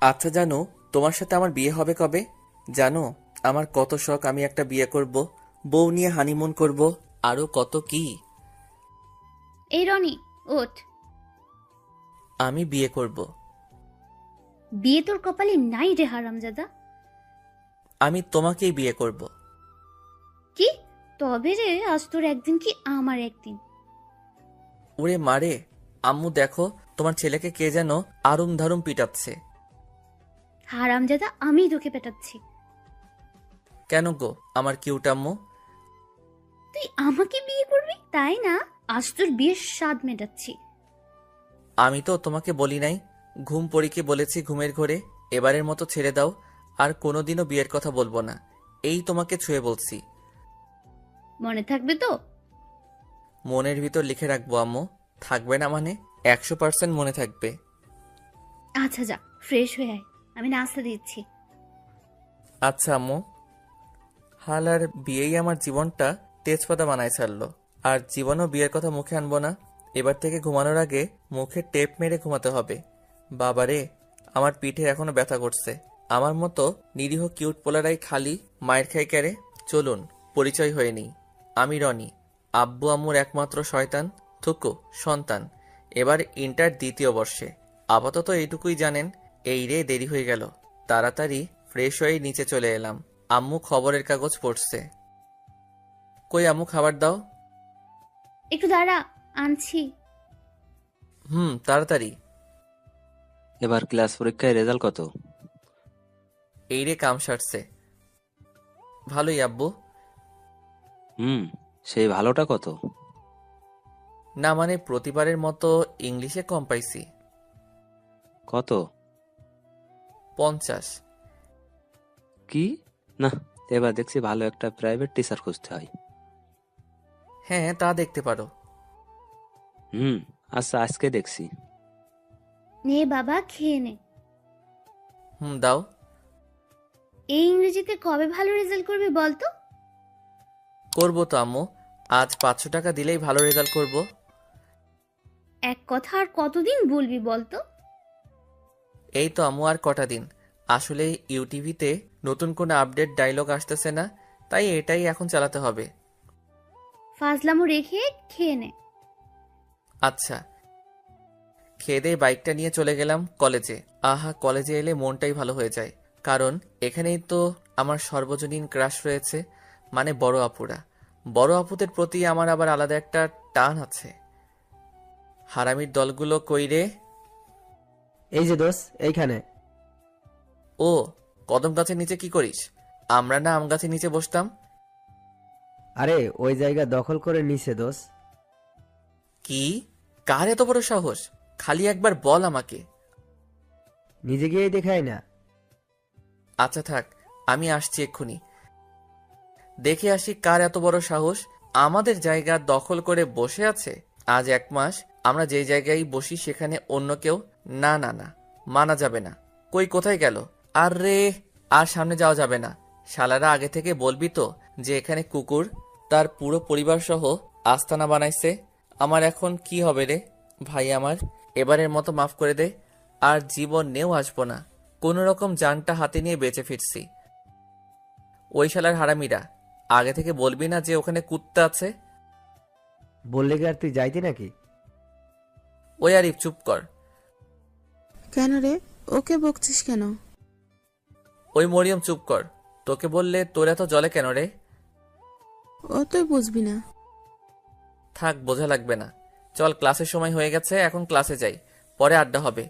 আচ্ছা জানো, তোমার সাথে আমার বিয়ে হবে কবে? জানো, আমার কত শখ আমি একটা বিয়ে করব, বউ নিয়ে হানিমুন করব, আরো কত কি। এই রনি, ওঠ। আমি বিয়ে করব। বিয়ে তোর কপালে নাই রে হারামজাদা। আমি তোমাকেই বিয়ে করব। কি? তবে রে, আজ তোর একদিন কি আমার একদিন। ওরে মারে, আম্মু দেখো, তোমার ছেলেকে কে যেন আরুম ধারুম পিটাচ্ছে। হারামজাদা, আমি তোকে পেটাচ্ছি। কেন গো আমার কিউট আম্মু? তুই আমাকে বিয়ে করবি তাই না? আজ তোর বিয়ের স্বাদ মেটাচ্ছি। আমি তো তোমাকে বলি নাই, ঘুম পড়িকে বলেছি ঘুমের ঘরে। এবারের মতো ছেড়ে দাও, আর কোনোদিনও বিয়ের কথা বলবো না। এই তোমাকে ছুঁয়ে বলছি। মনে থাকবে তো? মনের ভিতর লিখে রাখবো আম্মু। থাকবে না মানে? 100% মনে থাকবে। আচ্ছা যা, ফ্রেশ হয়ে আয়, আমি নাস্তা দিচ্ছি। আচ্ছা আম্মু। হাল আর বিয়েই আমার জীবনটা তেজপাতা বানায় ছাড়লো। আর জীবনও বিয়ের কথা মুখে আনবো না। এবার থেকে ঘুমানোর আগে মুখে টেপ মেরে ঘুমাতে হবে। বাবারে, আমার পিঠে এখনো ব্যথা করছে। আমার মতো নিরীহ কিউট পোলারাই খালি মায়ের খাই ক্যারে। চলুন পরিচয় হয়ে নিই। আমি রনি, আব্বু আম্মুর একমাত্র শয়তান থুকু সন্তান। এবার ইন্টার দ্বিতীয় বর্ষে। আপাতত এইটুকুই জানেন। এই রে, দেরি হয়ে গেল। তাড়াতাড়ি ফ্রেশ হয়ে নিচে চলে এলাম। আম্মু খবরের কাগজ পড়ছে। কই আম্মু, খাবার দাও। একটু দাঁড়া, আনছি। তাড়াতাড়ি। এবার ক্লাস পরীক্ষায় রেজাল্ট কত? এই রে, কাম সারছে। ভালোই আব্বু। হুম, সেই ভালোটা কত? না মানে প্রতিবারের মতো ইংলিশে কম পাইছি। কত? 50। কি? না, এবার দেখছি ভালো একটা প্রাইভেট টিচার খুঁজতে হয়। হ্যাঁ, তা দেখতে পারো। হুম, আচ্ছা আজকে দেখছি। নে বাবা, খেয়ে নে। দাও। এই ইংরেজিতে কবে ভালো রেজাল্ট করবি বলতো? করবো তো আম্মু। আজ 500 টাকা দিলেই ভালো রেজাল্ট করব। এক কথা আর কতদিন বলবি বলতো? এই তো আম্মু, আর কটা দিন। আসলে ইউটিভিতে নতুন কোনো আপডেট ডায়লগ আসতেছে না, তাই এটাই এখন চালাতে হবে। ফাজলামো রেখে খেয়ে নে। আচ্ছা। খেয়ে দিয়ে বাইকটা নিয়ে চলে গেলাম কলেজে। আহা, কলেজে এলে মনটাই ভালো হয়ে যায়। কারণ এখানেই তো আমার সর্বজনীন ক্রাশ রয়েছে, মানে বড় আপুরা। বড় আপুদের প্রতি আমার আবার আলাদা একটা টান আছে। হারামির দলগুলো কই রে? এই যে দোষ, এইখানে। ও, কদম গাছের নিচে কি করিস? আমরা না আম গাছের নিচে বসতাম। আরে ওই জায়গা দখল করে নিছে দোষ। কি? কার এত বড় সাহস? খালি একবার বল আমাকে। নিজে গিয়েই দেখাই না। আচ্ছা থাক, আমি আসছি এক্ষুনি। দেখে আসি কার এত বড় সাহস আমাদের জায়গা দখল করে বসে আছে। আজ 1 মাস আমরা যে জায়গায় বসি সেখানে অন্য কেউ। না না না, মানা যাবে না। কই, কোথায় গেল? আরে, আর সামনে যাওয়া যাবে না। শালারা আগে থেকে বলবি তো যে এখানে কুকুর তার পুরো পরিবার সহ আস্তানা বানাইছে। আমার এখন কি হবে রে? ভাই আমার, এবারের মতো মাফ করে দে। আর জীবনেও আসবো না। কোনো রকম জানটা হাতে নিয়ে বেঁচে ফিরছি। ওই শালার হারামিরা, আগে থেকে বলবি না যে ওখানে কুত্তা আছে? বললে কি আর তুই যাইতি নাকি? ওই আরিফ, চুপ কর। কেন রে, ওকে বকছিস কেন? ওই মরিয়ম, চুপ কর। তোকে বললে তোর এত জলে কেন রে? ও তুই বুঝবি না। থাক, বোঝা লাগবে না। চল, ক্লাসের সময় হয়ে গেছে, এখন ক্লাসে যাই, পরে আড্ডা হবে।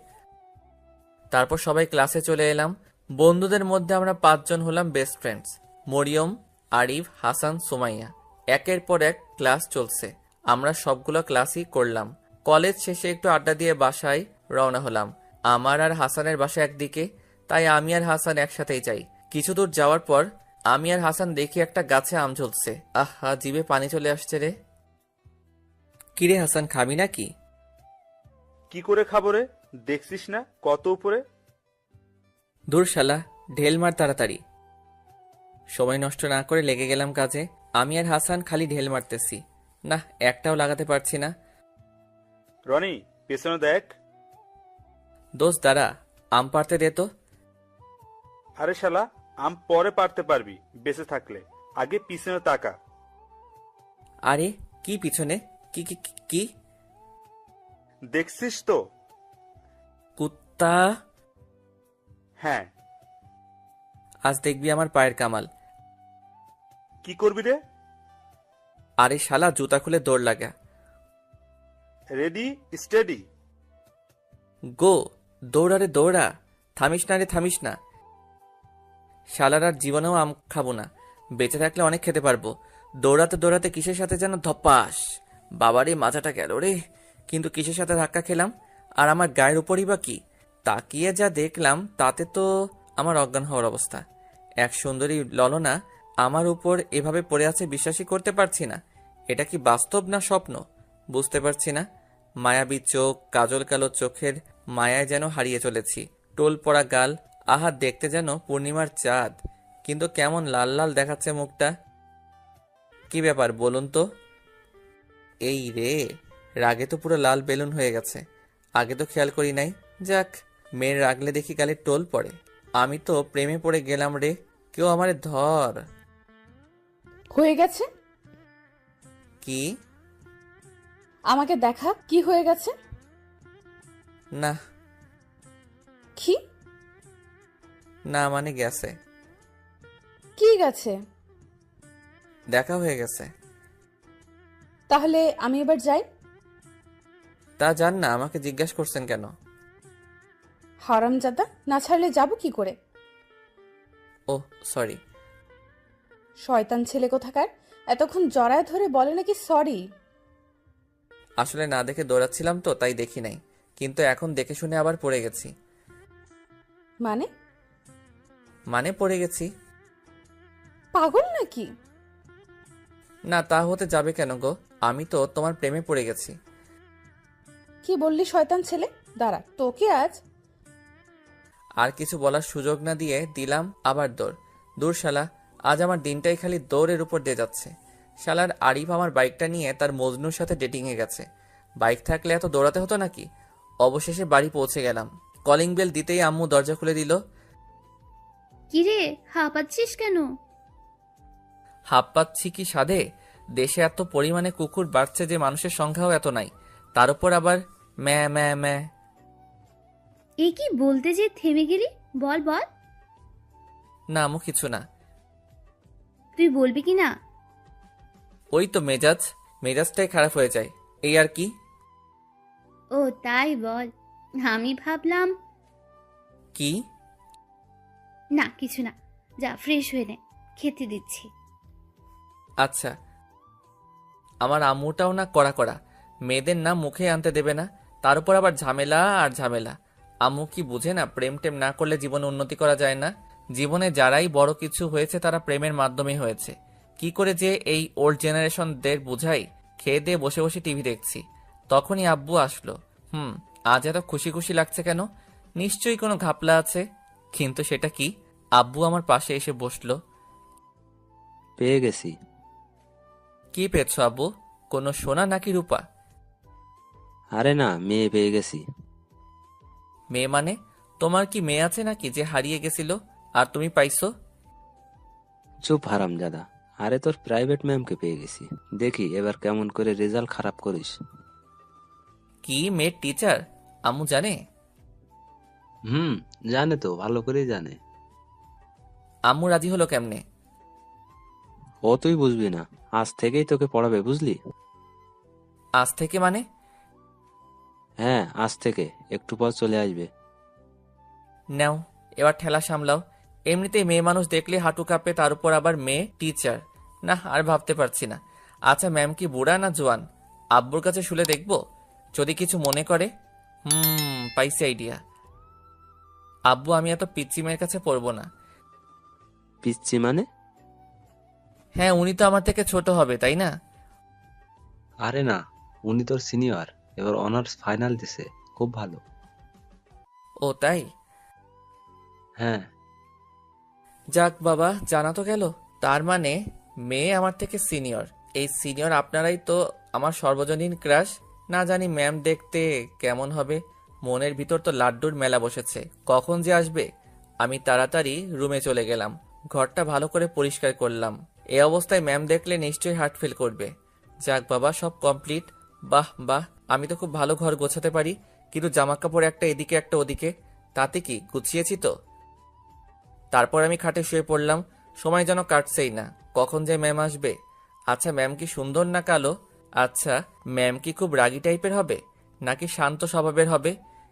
তারপর সবাই ক্লাসে চলে এলাম। বন্ধুদের মধ্যে আমরা 5 জন হলাম বেস্ট ফ্রেন্ডস। মরিয়ম, আরিফ, হাসান, সুমাইয়া। একের পর এক ক্লাস চলছে। আমরা সবগুলো ক্লাসই করলাম। কলেজ শেষে একটু আড্ডা দিয়ে বাসায় রওনা হলাম। আমার আর হাসানের বাসা একদিকে, তাই আমি আর হাসান একসাথেই যাই। কিছু দূর যাওয়ার পর আমি আর হাসান দেখি একটা গাছে আম ঝুলছে। আহা, জিভে পানি চলে আসছে রে। কিরে হাসান, খাবি নাকি? কি করে খাবো রে? দেখছিস না কত উপরে? দূর শালা, ঢেল মার তাড়াতাড়ি। সময় নষ্ট না করে লেগে গেলাম কাজে। আমি আর হাসান খালি ঢেল মারতেছি, না একটাও লাগাতে পারছি না। রনি, পেছনে দেখ। দোস্ত দাঁড়া, আম পাড়তে দে তো। আরে শালা, আম পরে পারতে পারবি বেঁচে থাকলে, আগে পিছনে তাকা। আরে কি পিছনে? কি কি কি- কি? দেখছিস তো? কুত্তা! হ্যাঁ। আজ দেখবি আমার পায়ের কামাল। কি করবি রে? আরে শালা, জুতা খুলে দৌড় লাগা। Ready, steady. গো! দৌড়া রে দৌড়া, থামিস না রে থামিস না। শালার আর জীবনেও আম খাবো না, বেঁচে থাকলে অনেক খেতে পারবো। দৌড়াতে দৌড়াতে কিসের সাথে যেন ধপাস, বাবারে মাথাটা গেল রে। কিন্তু কিসের সাথে ধাক্কা খেলাম, আর আমার গায়ের উপরই বা কি? তাকিয়ে যা দেখলাম তাতে তো আমার অজ্ঞান হওয়ার অবস্থা। এক সুন্দরী ললনা আমার উপর এভাবে পড়ে আছে, বিশ্বাসই করতে পারছি না। এটা কি বাস্তব না স্বপ্ন বুঝতে পারছি না। মায়াবী চোখ, কাজল কালো চোখের মায়ায় যেন হারিয়ে চলেছি। টোল পড়া গাল, আহা দেখতে যেন পূর্ণিমার চাঁদ, কিন্তু কেমন লাল লাল দেখাচ্ছে মুখটা। কি ব্যাপার বলুন তো? এই রে, রাগে তো পুরো লাল বেলুন হয়ে গেছে, আগে তো খেয়াল করি নাই। যাক, মেয়ের রাগলে দেখি গালে টোল পড়ে। আমি তো প্রেমে পড়ে গেলাম রে, কেউ আমারে ধর। হয়ে গেছে? কি? আমাকে দেখা, কি হয়ে গেছে? না কি? না মানে গেছে, কি গেছে? দেখা হয়ে গেছে। তাহলে আমি এবার যাই? তা জান না, আমাকে জিজ্ঞাসা করছেন কেন? হারামজাদা, না ছাড়লে যাব কি করে? ও সরি। শয়তান ছেলে কোথাকার, এতক্ষণ জড়ায় ধরে বলে নাকি সরি। আসলে না দেখে দৌড়াচ্ছিলাম তো, তাই দেখি নাই, কিন্তু এখন দেখে শুনে আবার পড়ে গেছি। মানে? মানে পড়ে গেছি। পাগল নাকি? না তা হতে যাবে কেন গো, আমি তো তোমার প্রেমে পড়ে গেছি। কি বললি শয়তান ছেলে? দাঁড়া, তোকে আজ। আর কিছু বলার সুযোগ না দিয়ে দিলাম আবার দৌড়। দূর শালা, আজ আমার দিনটাই খালি দৌড়ের উপর দিয়ে যাচ্ছে। শালার আরিফ আমার বাইকটা নিয়ে তার মজনুর সাথে ডেটিংয়ে গেছে। বাইক থাকলে এত দৌড়াতে হতো নাকি? অবশেষে বাড়ি পৌঁছে গেলাম। কলিং বেল দিতেই আম্মু দরজা খুলে দিল। কিরে, হাঁপাচ্ছিস কেন? হাঁপ পাচ্ছি কি সাধে? দেশে এত পরিমাণে কুকুর বাড়ছে যে মানুষের সংখ্যাও এত নাই, তার উপর আবার ম্যা ম্যা ম্যা। এ কি বলতে যে থেমে গেলি? বল বল। না আম্মু, কিছু না। তুই বলবি কি না? ওই তো মেজাজটাই খারাপ হয়ে যায়, এই আর কি। ও তাই বল। আমি ভাবলাম। কি? না কিছু না, যা ফ্রেশ হয়ে নে, খেতে দিচ্ছি। আচ্ছা। আমার আম্মুটাও না কড়া কড়া, মেয়েদের না মুখে আনতে দেবে না, তার উপর আবার ঝামেলা আর ঝামেলা। আম্মু কি বুঝে না প্রেম টেম না করলে জীবনে উন্নতি করা যায় না? জীবনে যারাই বড় কিছু হয়েছে তারা প্রেমের মাধ্যমে হয়েছে। কি করে যে এই ওল্ড জেনারেশনদের বুঝাই? খেয়ে দিয়ে বসে বসে টিভি দেখছি, তখনই আব্বু আসলো। আজ এত খুশি খুশি লাগছে কেন? নিশ্চয়ই কোনো ঘাপলা আছে, কিন্তু সেটা কি? আব্বু আমার পাশে এসে বসলো। পেয়ে গেছি। কি পেয়েছো আব্বু? কোনো সোনা নাকি রূপা? আরে না, মেয়ে পেয়ে গেছি। মেয়ে মানে? তোমার কি মেয়ে আছে নাকি যে হারিয়ে গেছিল আর তুমি পাইছো? চুপ হারামজাদা। আরে তোর প্রাইভেট ম্যামকে পেয়ে গেছি। দেখি এবার কেমন করে রেজাল্ট খারাপ করিস। কি মেয়ের টিচার? আম্মু জানে? জানে তো, ভালো করেই জানে। আম্মু রাজি হলো কেমনে? ও তুই বুঝবি না, আজ থেকেই তোকে পড়াবে, বুঝলি? আজ থেকে মানে? হ্যাঁ, আজ থেকে একটু পর চলে আসবে। নাও, এবার ঠেলা সামলাও। এমনিতেই মেয়ে মানুষ দেখলে হাঁটু কাঁপে, তার উপর আবার মেয়ে টিচার। না, আর ভাবতে পারছি না। আচ্ছা, ম্যাম কি বুড়া না জোয়ান? আব্বুর কাছে শুলে দেখবো, যদি কিছু মনে করে। পাইছি আইডিয়া। আব্বু, আমি এত পিচ্চি মেয়ের কাছে পড়বো না। পিচ্ছি মানে? হ্যাঁ, উনি তো আমার থেকে ছোট হবে, তাই না? আরে না, উনি তোর সিনিয়র, এবার অনার্স ফাইনাল দিছে, খুব ভালো। ও তাই? হ্যাঁ। যাক বাবা, জানা তো গেল। তার মানে মেয়ে আমার থেকে সিনিয়র। এই সিনিয়র আপনারাই তো আমার সর্বজনীন ক্রাশ। না জানি ম্যাম দেখতে কেমন হবে। মনের ভিতর তো লাড্ডুর মেলা বসেছে, কখন যে আসবে। আমি তাড়াতাড়ি রুমে চলে গেলাম। ঘরটা ভালো করে পরিষ্কার করলাম। এই অবস্থায় ম্যাম দেখলে নিশ্চয়ই হার্ট ফেল করবে। যাক বাবা, সব কমপ্লিট। বাহ বাহ, আমি তো খুব ভালো ঘর গোছাতে পারি, কিন্তু জামা কাপড় একটা এদিকে একটা ওদিকে, তাতে কি গুছিয়েছি তো? তারপর আমি খাটে শুয়ে পড়লাম। সময় যেন কাটছেই না, কখন যে ম্যাম আসবে। আচ্ছা, ম্যাম কি সুন্দর না কালো? আচ্ছা, ম্যাম কি খুব রাগী টাইপের হবে নাকি শান্ত স্বভাবের হবে?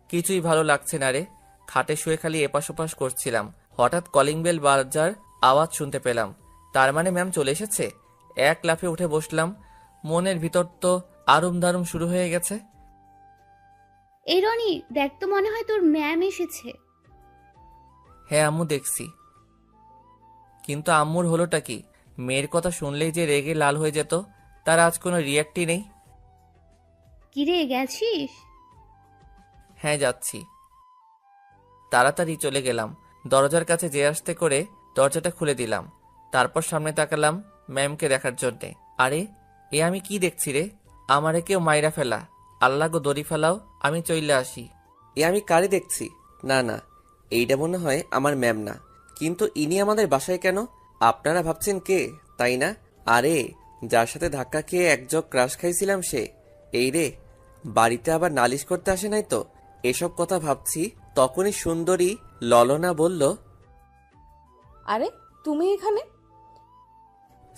কিছুই ভালো লাগছে না রে। খাটে শুয়ে খালি এপাশ ওপাশ করছিলাম। হঠাৎ কলিং বেল বাজার আওয়াজ শুনতে পেলাম। তার মানে ম্যাম চলে এসেছে। এক লাফে উঠে বসলাম। মনের ভিতর তো আরুম দারুম শুরু হয়ে গেছে। এই রনি, দেখ তো, মনে হয় তোর ম্যাম এসেছে। হ্যাঁ আম্মু, দেখছি। কিন্তু আম্মুর হলোটা কি? মেয়ের কথা শুনলেই যে রেগে লাল হয়ে যেত, তার আজ কোনো রিয়াক্টই নেই। কিরে, গেছিস? হ্যাঁ যাচ্ছি। তাড়াতাড়ি চলে গেলাম। দরজার কাছে যে আসতে করে দরজাটা খুলে দিলাম। তারপর সামনে তাকালাম ম্যামকে দেখার জন্যে। আরে, এ আমি কি দেখছি রে? আমারে কেউ মাইরা ফেলা। আল্লাহ গো, দড়ি ফেলাও, আমি চইলে আসি। এ আমি কারে দেখছি? না না, এইটা মনে হয় আমার ম্যাম না। কিন্তু ইনি আমাদের বাসায় কেন? আপনারা ভাবছেন কে, তাই না? আরে, যার সাথে ধাক্কা খেয়ে এক জগ ক্রাশ খাইছিলাম সে। এই রে, বাড়িতে আবার নালিশ করতে আসে নাই তো? এসব কথা ভাবছি, তখনই সুন্দরী ললনা বলল, আরে, তুমি এখানে?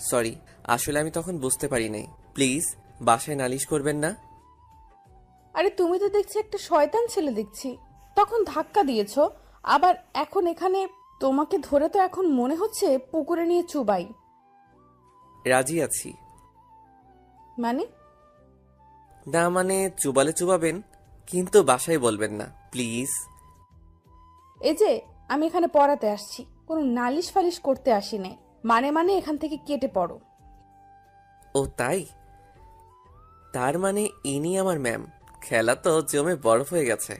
সরি, আসলে আমি তখন বুঝতে পারি নাই। প্লিজ বাসায় নালিশ করবেন না। আরে, তুমি তো দেখছি একটা শয়তান ছেলে দেখছি। তখন ধাক্কা দিয়েছো, আবার এখন এখানে। তোমাকে ধরে তো এখন মনে হচ্ছে পুকুরে নিয়ে চুবাই। রাজি আছি। মানে? না মানে, চুবালে চুবাবেন, কিন্তু বাসায় বলবেন না প্লিজ। এই যে, আমি এখানে পড়াতে আসছি, কোনো নালিশ ফালিশ করতে আসি নাই। মানে এখান থেকে কেটে পড়ো। ও তাই? তার মানে ইনি আমার ম্যাম। খেলা তো জমে বরফ হয়ে গেছে।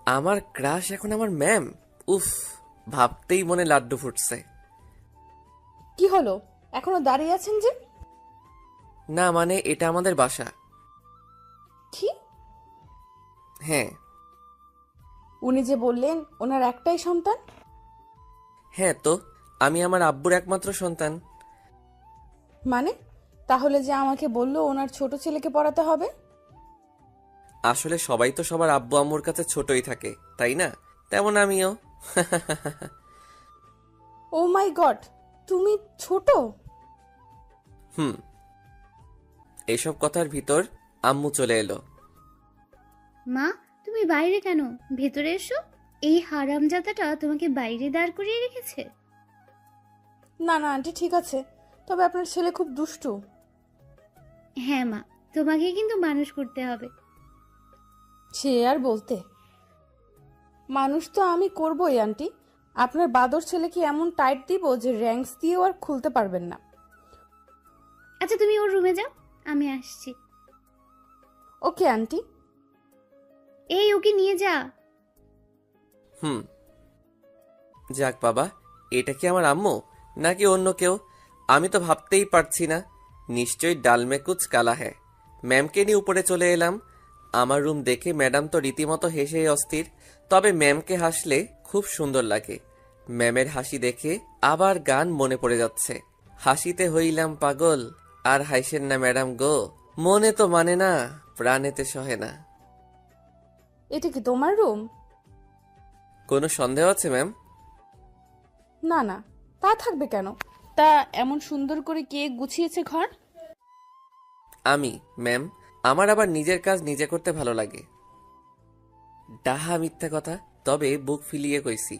আমার ক্রাশ এখন আমার ম্যাম। উফ, ভাবতেই মনে লাড্ডু ফুটছে। কি হলো, এখনো দাঁড়িয়ে আছেন যে? না মানে, এটা আমাদের বাসা। কি? হ্যাঁ। উনি যে বললেন ওনার একটাই সন্তান। হ্যাঁ তো, আমি আমার আব্বুর একমাত্র সন্তান। মানে, তাহলে যে আমাকে বললো ওনার ছোট ছেলেকে পড়াতে হবে। আসলে সবাই তো সবার আব্বু আম্মুর কাছে ছোটই থাকে, তাই না? তেমন আমিও। ও মাই গড, তুমি ছোট? হুম। এইসব কথার ভিতর আম্মু চলে এলো। মা, তুমি বাইরে কেন? ভেতরে এসো। এই হারামজাদাটা তোমাকে বাইরে দাঁড় করিয়ে রেখেছে। না না আন্টি, ঠিক আছে, তবে আপনার ছেলে খুব দুষ্টু। হ্যাঁ মা, তোমাকে কিন্তু মানুষ করতে হবে। সে আর বলতে, মানুষ তো আমি করবই আন্টি। আপনার বাদর ছেলেকে এমন টাইট দিব যে র্যাঙ্কস দিয়েও আর খুলতে পারবেন না। আচ্ছা, তুমি ওর রুমে যাও, আমি আসছি। Okay aunty. এই, ওকে নিয়ে যা। হুম। যাক বাবা, এটা কি আমার আম্মু নাকি অন্য কেউ? আমি তো ভাবতেই পারছি না। নিশ্চয়ই ডালমে কুচ কালা হ্যায়। ম্যামকে নিয়ে উপরে চলে এলাম। আমার রুম দেখে ম্যাডাম তো রীতিমতো হেসে অস্থির। তবে ম্যামকে হাসলে খুব সুন্দর লাগে। ম্যামের হাসি দেখে আবার গান মনে পড়ে যাচ্ছে। হাসিতে হইলাম পাগল, আর হাসেন না ম্যাডাম গো। মনে তো মানে না, প্রাণেতে সহে না। এটা কি তোমার রুম? কোনো সন্দেহ আছে ম্যাম? না না, তা থাকবে কেন? তা এমন সুন্দর করে কে গুছিয়েছে ঘর? আমি ম্যাম। আমার আবার নিজের কাজ নিজে করতে ভালো লাগে। ডাহা মিথ্যা কথা, তবে বুক ফিলিয়ে কইছি।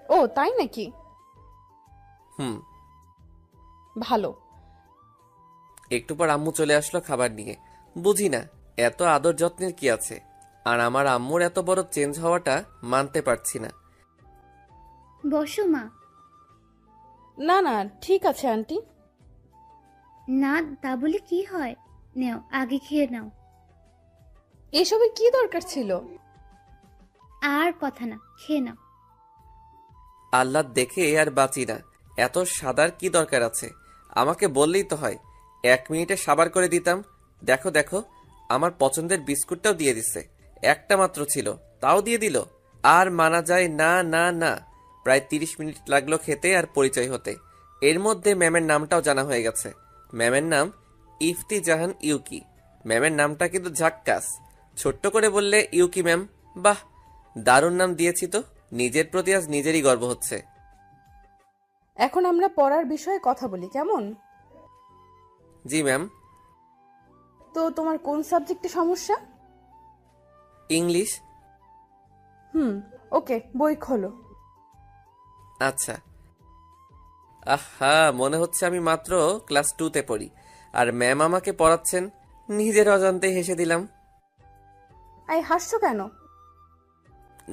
ও তাই নাকি? হুম। ভালো। একটু পর আম্মু চলে আসলো খাবার নিয়ে। বুঝি না এত আদর যত্নের কি আছে, আর আমার আম্মুর এত বড় চেঞ্জ হওয়াটা মানতে পারছি না। বসো মা। না না, ঠিক আছে আন্টি। না, তা বলে কি হয়? নাও, আগে খেয়ে নাও। এসবে কি দরকার ছিল? আর কথা না, খেয়ে নাও। আল্লাহ দেখে আর বাঁচি না। এত সাদার কি দরকার আছে? আমাকে বললেই তো হয়, 1 মিনিটে সাবার করে দিতাম। দেখো দেখো, আমার পছন্দের বিস্কুটটাও দিয়ে দিছে। একটা মাত্র ছিল, তাও দিয়ে দিল। আর মানা যায় না না না। প্রায় 30 মিনিট লাগলো খেতে আর পরিচয় হতে। এর মধ্যে ম্যামের নামটাও জানা হয়ে গেছে। ম্যামের নাম ইফতি জাহান ইউকি। ম্যামের নামটা কিন্তু ঝাক্কাস। ছোট্ট করে বললে ইউকি ম্যাম। বাহ, দারুণ নাম দিয়েছি তো। নিজের প্রতি আজ নিজেরই গর্ব হচ্ছে। এখন আমরা পড়ার বিষয়ে কথা বলি, কেমন? জি ম্যাম। তো তোমার কোন সাবজেক্টে সমস্যা? ইংলিশ। ওকে, বই খোলো। আচ্ছা। আহা, মনে হচ্ছে আমি মাত্র ক্লাস 2তে পড়ি আর ম্যাম আমাকে পড়াচ্ছেন। নিজের অজান্তে হেসে দিলাম। আই, হাসছো কেন?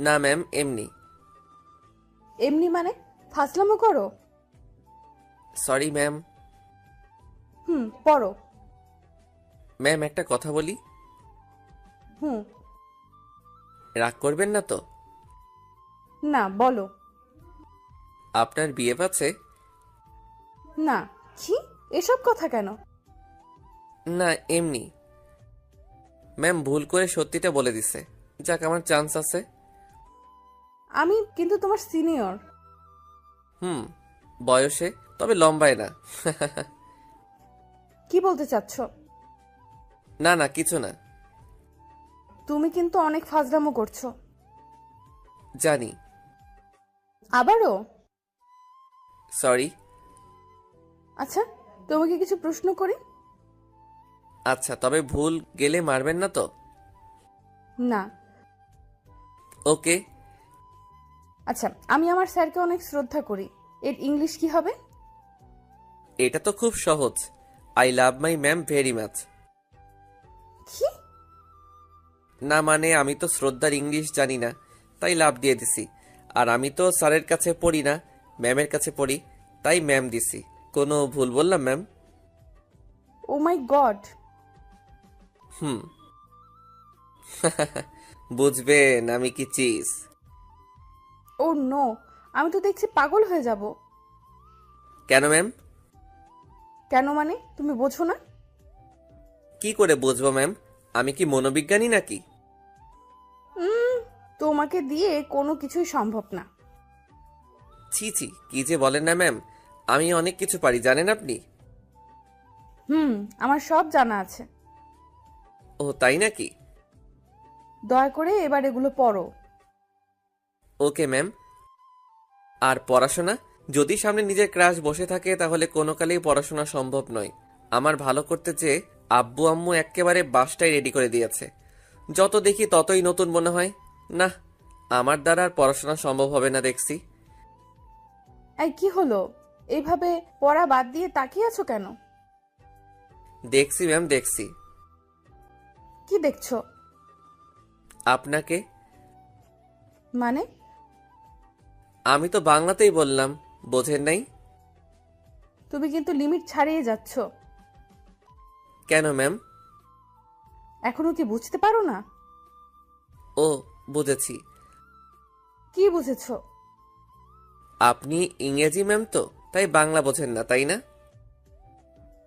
না ম্যাম, এমনি। এমনি মানে? ফাজলামো করো? Sorry ma'am. পড়ো। ম্যাম একটা কথা বলি? হুম। রাগ করবেন না তো? না, বলো। আপনার বিয়ে আছে? না। কি এসব কথা কেন? না, এমনি। ম্যাম ভুল করে সত্যিটা বলে দিছে। যাক, আমার চান্স আছে। আমি কিন্তু তোমার সিনিয়র। বয়সে, তবে লম্বায় না। কি বলতে চাচ্ছ? না না, কিছু না। তুমি কিন্তু অনেক ফাজলামো করছো। জানি। আবারও? সরি। আচ্ছা, তোমাকে কিছু প্রশ্ন করি? আচ্ছা, তবে ভুল গেলে মারবেন না তো? না। ওকে। আচ্ছা, আমি আমার স্যারকে অনেক শ্রদ্ধা করি। এর ইংলিশ কি হবে? এটা তো খুব সহজ। I love my ma'am very much. কি? না মানে, আমি তো শ্রদ্ধার ইংলিশ জানি না, তাই লাভ দিয়ে দিছি। আর আমি তো স্যারের কাছে পড়ি না, ম্যামের কাছে পড়ি, তাই ম্যাম দিছি। কোনো ভুল বললাম ম্যাম? ও মাই গড। বুঝবেন আমি কি চিজ। ও নো, আমি তো দেখছি পাগল হয়ে যাব। কেন ম্যাম? কেন মানে, তুমি বোঝো না? কি করে বুঝবো ম্যাম? আমি কি মনোবিজ্ঞানী নাকি? তোমাকে দিয়ে কোনো কিছুই সম্ভব না। ছি ছি, কি যে বলেন না ম্যাম, আমি অনেক কিছু পারি জানেন আপনি। আমার সব জানা আছে। ও তাই নাকি? দয়া করে এবার এগুলো পড়ো। Okay ma'am. আর পড়াশোনা? যদি সামনে নিজের ক্রাশ বসে থাকে তাহলে কোনো কালেই পড়াশোনা সম্ভব নয়। আমার ভালো করতে চেয়ে আব্বু আম্মু একেবারে বাসটাই রেডি করে দিয়েছে। যত দেখি ততই নতুন মনে হয়। না, আমার দ্বারা আর পড়াশোনা সম্ভব হবে না দেখছি। এই কি হলো? এইভাবে পড়া বাদ দিয়ে তাকিয়ে আছো কেন? দেখছি ম্যাম, দেখছি। কি দেখছো? আপনাকে। মানে? আমি তো বাংলাতেই বললাম, বোঝেন নাই? তুমি কিন্তু লিমিট ছাড়িয়ে যাচ্ছ। কেন ম্যাম? এখনো কি বুঝতে পারো না? ও, বুঝেছি। কি বুঝেছো? আপনি ইংরেজি ম্যাম তো, তাই বাংলা বোঝেন না, তাই না?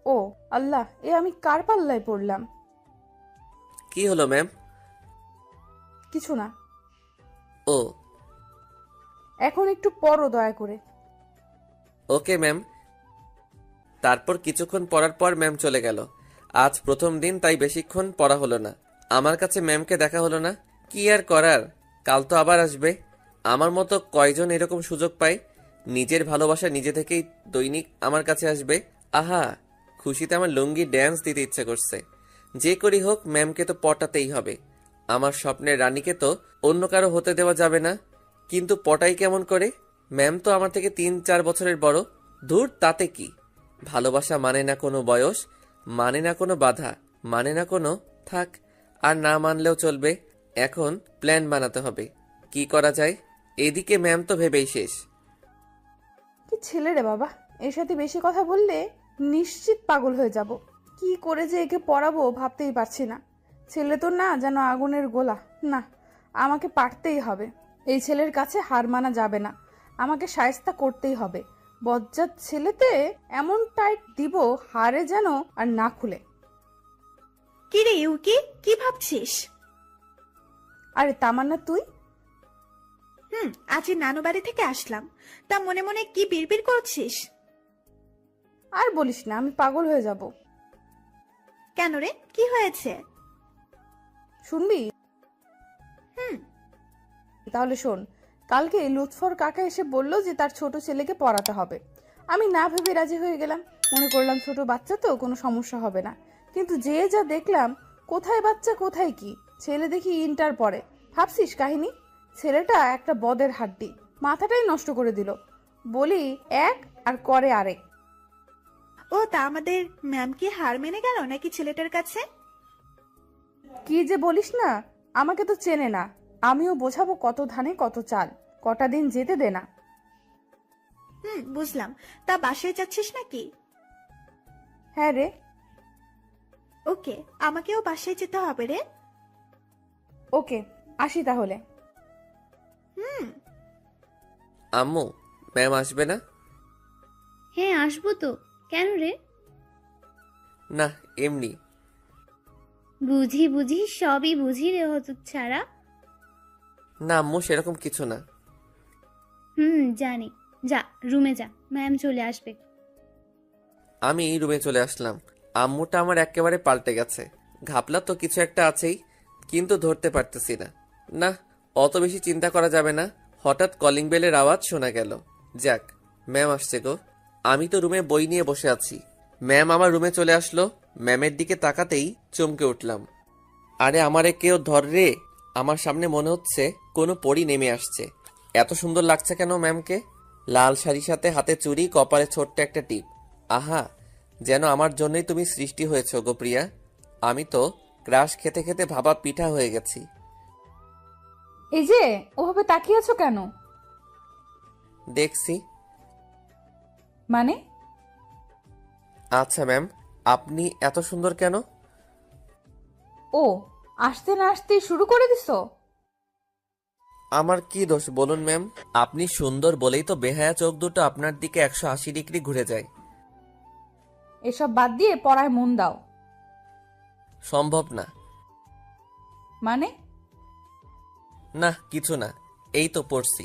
ও আল্লাহ, এ আমি কার পাল্লায় পড়লাম? কি হলো ম্যাম? কিছু না। ও এখন একটু পড়ো দয়া করে। Okay ma'am. তারপর কিছুক্ষণ পড়ার পর ম্যাম চলে গেল। আজ প্রথম দিন, তাই বেশিক্ষণ পড়া হলো না। আমার কাছে ম্যামকে দেখা হলো না। কি আর করার, কাল তো আবার আসবে। আমার মতো কয়জন এরকম সুযোগ পায়? নিজের ভালোবাসা নিজে থেকেই দৈনিক আমার কাছে আসবে। আহা, খুশিতে আমার লুঙ্গি ড্যান্স দিতে ইচ্ছে করছে। যে করি হোক, ম্যামকে তো পটাতেই হবে। আমার স্বপ্নের রানীকে তো অন্য কারো হতে দেওয়া যাবে না। কিন্তু পটাই কেমন করে? ম্যাম তো আমার থেকে 3-4 বছরের বড়। ধুর, তাতে কি? ভালোবাসা মানে না কোনো বয়স, মানে না কোনো বাধা, মানে না কোনো থাক। আর না মানলেও চলবে। এখন প্ল্যান বানাতে হবে, কি করা যায়। এদিকে ম্যাম তো ভেবেই শেষ। কি ছেলে রে বাবা, এর সাথে বেশি কথা বললে নিশ্চিত পাগল হয়ে যাব। কি করে যে একে পড়াবো ভাবতেই পারছি না। ছেলে তো না যেন আগুনের গোলা। না, আমাকে পারতেই হবে। এই ছেলের কাছে হার মানা যাবে না। আমাকে শায়েস্তা করতেই হবে। বজ্জাত ছেলেতে এমন টাইট দিব হারে যেন আর না খুলে। কি রে ইউকি, কি ভাবছিস? আরে তামান্না, তুই? আজই নানু বাড়ি থেকে আসলাম। তা মনে মনে কি বিড়বিড় করছিস? আর বলিস না, আমি পাগল হয়ে যাব। কেন রে, কি হয়েছে? শুনবি? হুম। তাহলে শোন। কালকে লুৎফর কাকা এসে বলল যে তার ছোট ছেলেকে পড়াতে হবে। আমি না ভেবে রাজি হয়ে গেলাম। মনে করলাম ছোট বাচ্চা তো, কোনো সমস্যা হবে না। কিন্তু যে যা দেখলাম, কোথায় বাচ্চা কোথায় কি, ছেলে দেখি ইন্টার পড়ে। ভাবছিস কাহিনী? ছেলেটা একটা বদের হাড্ডি, মাথাটাই নষ্ট করে দিল। বলি এক আর করে আরেক। ও তা আমাদের ম্যাম কি হার মেনে গেল নাকি ছেলেটার কাছে? কি যে বলিস না, আমাকে তো চেনে না। আমিও বোঝাবো কত ধানে কত চাল, কটা দিন যেতে দে না। বুঝলাম। তা বাসায় যাচ্ছিস নাকি? হ্যাঁ রে। ওকে, আমাকেও বাসায় যেতে হবে রে। ওকে, আসি তাহলে। আম্মু, ম্যাম আসবে না? হ্যাঁ আসবো তো। কেন রে? না, এমনি। বুঝি বুঝি সবই বুঝি রে হতচ্ছাড়া। না আম্মু, সেরকম কিছু না। জানি। যা রুমে যা, ম্যাম চলে আসবে। আমি রুমে চলে আসলাম। আম্মুটা আমার একেবারে পাল্টে গেছে। ঘাপলা তো কিছু একটা আছেই, কিন্তু ধরতে পারতেছি না। না, অত বেশি চিন্তা করা যাবে না। হঠাৎ কলিং বেলের আওয়াজ শোনা গেল। যাক, ম্যাম আসছে গো। আমি তো রুমে বই নিয়ে বসে আছি, ম্যাম আমার রুমে চলে আসলো। ম্যামের দিকে তাকাতেই চমকে উঠলাম। আরে আমারে কেউ ধর রে! আমার সামনে মনে হচ্ছে কোনো পরী নেমে আসছে। এত সুন্দর লাগছে কেন ম্যামকে! লাল শাড়ির সাথে হাতে চুড়ি, কপালে ছোট্ট একটা টিপ। আহা, যেন আমার জন্যই তুমি সৃষ্টি হয়েছ গো প্রিয়া। আমি তো ক্রাশ খেতে খেতে ভাবা পিঠা হয়ে গেছি। এই যে ওভাবে তাকিয়ে আছো কেন? দেখছি। মানে? আচ্ছা ম্যাম, আপনি এত সুন্দর কেন? ও, আসতে না আসতেই শুরু করে দিছো? আমার কি দোষ বলুন ম্যাম? আপনি সুন্দর বলেই তো বেহায়া চোখ দুটো আপনার দিকে 180 ডিগ্রি ঘুরে যায়। এসব বাদ দিয়ে পড়ায় মন দাও। সম্ভব না। মানে? না, কিছু না, এই তো পড়ছি।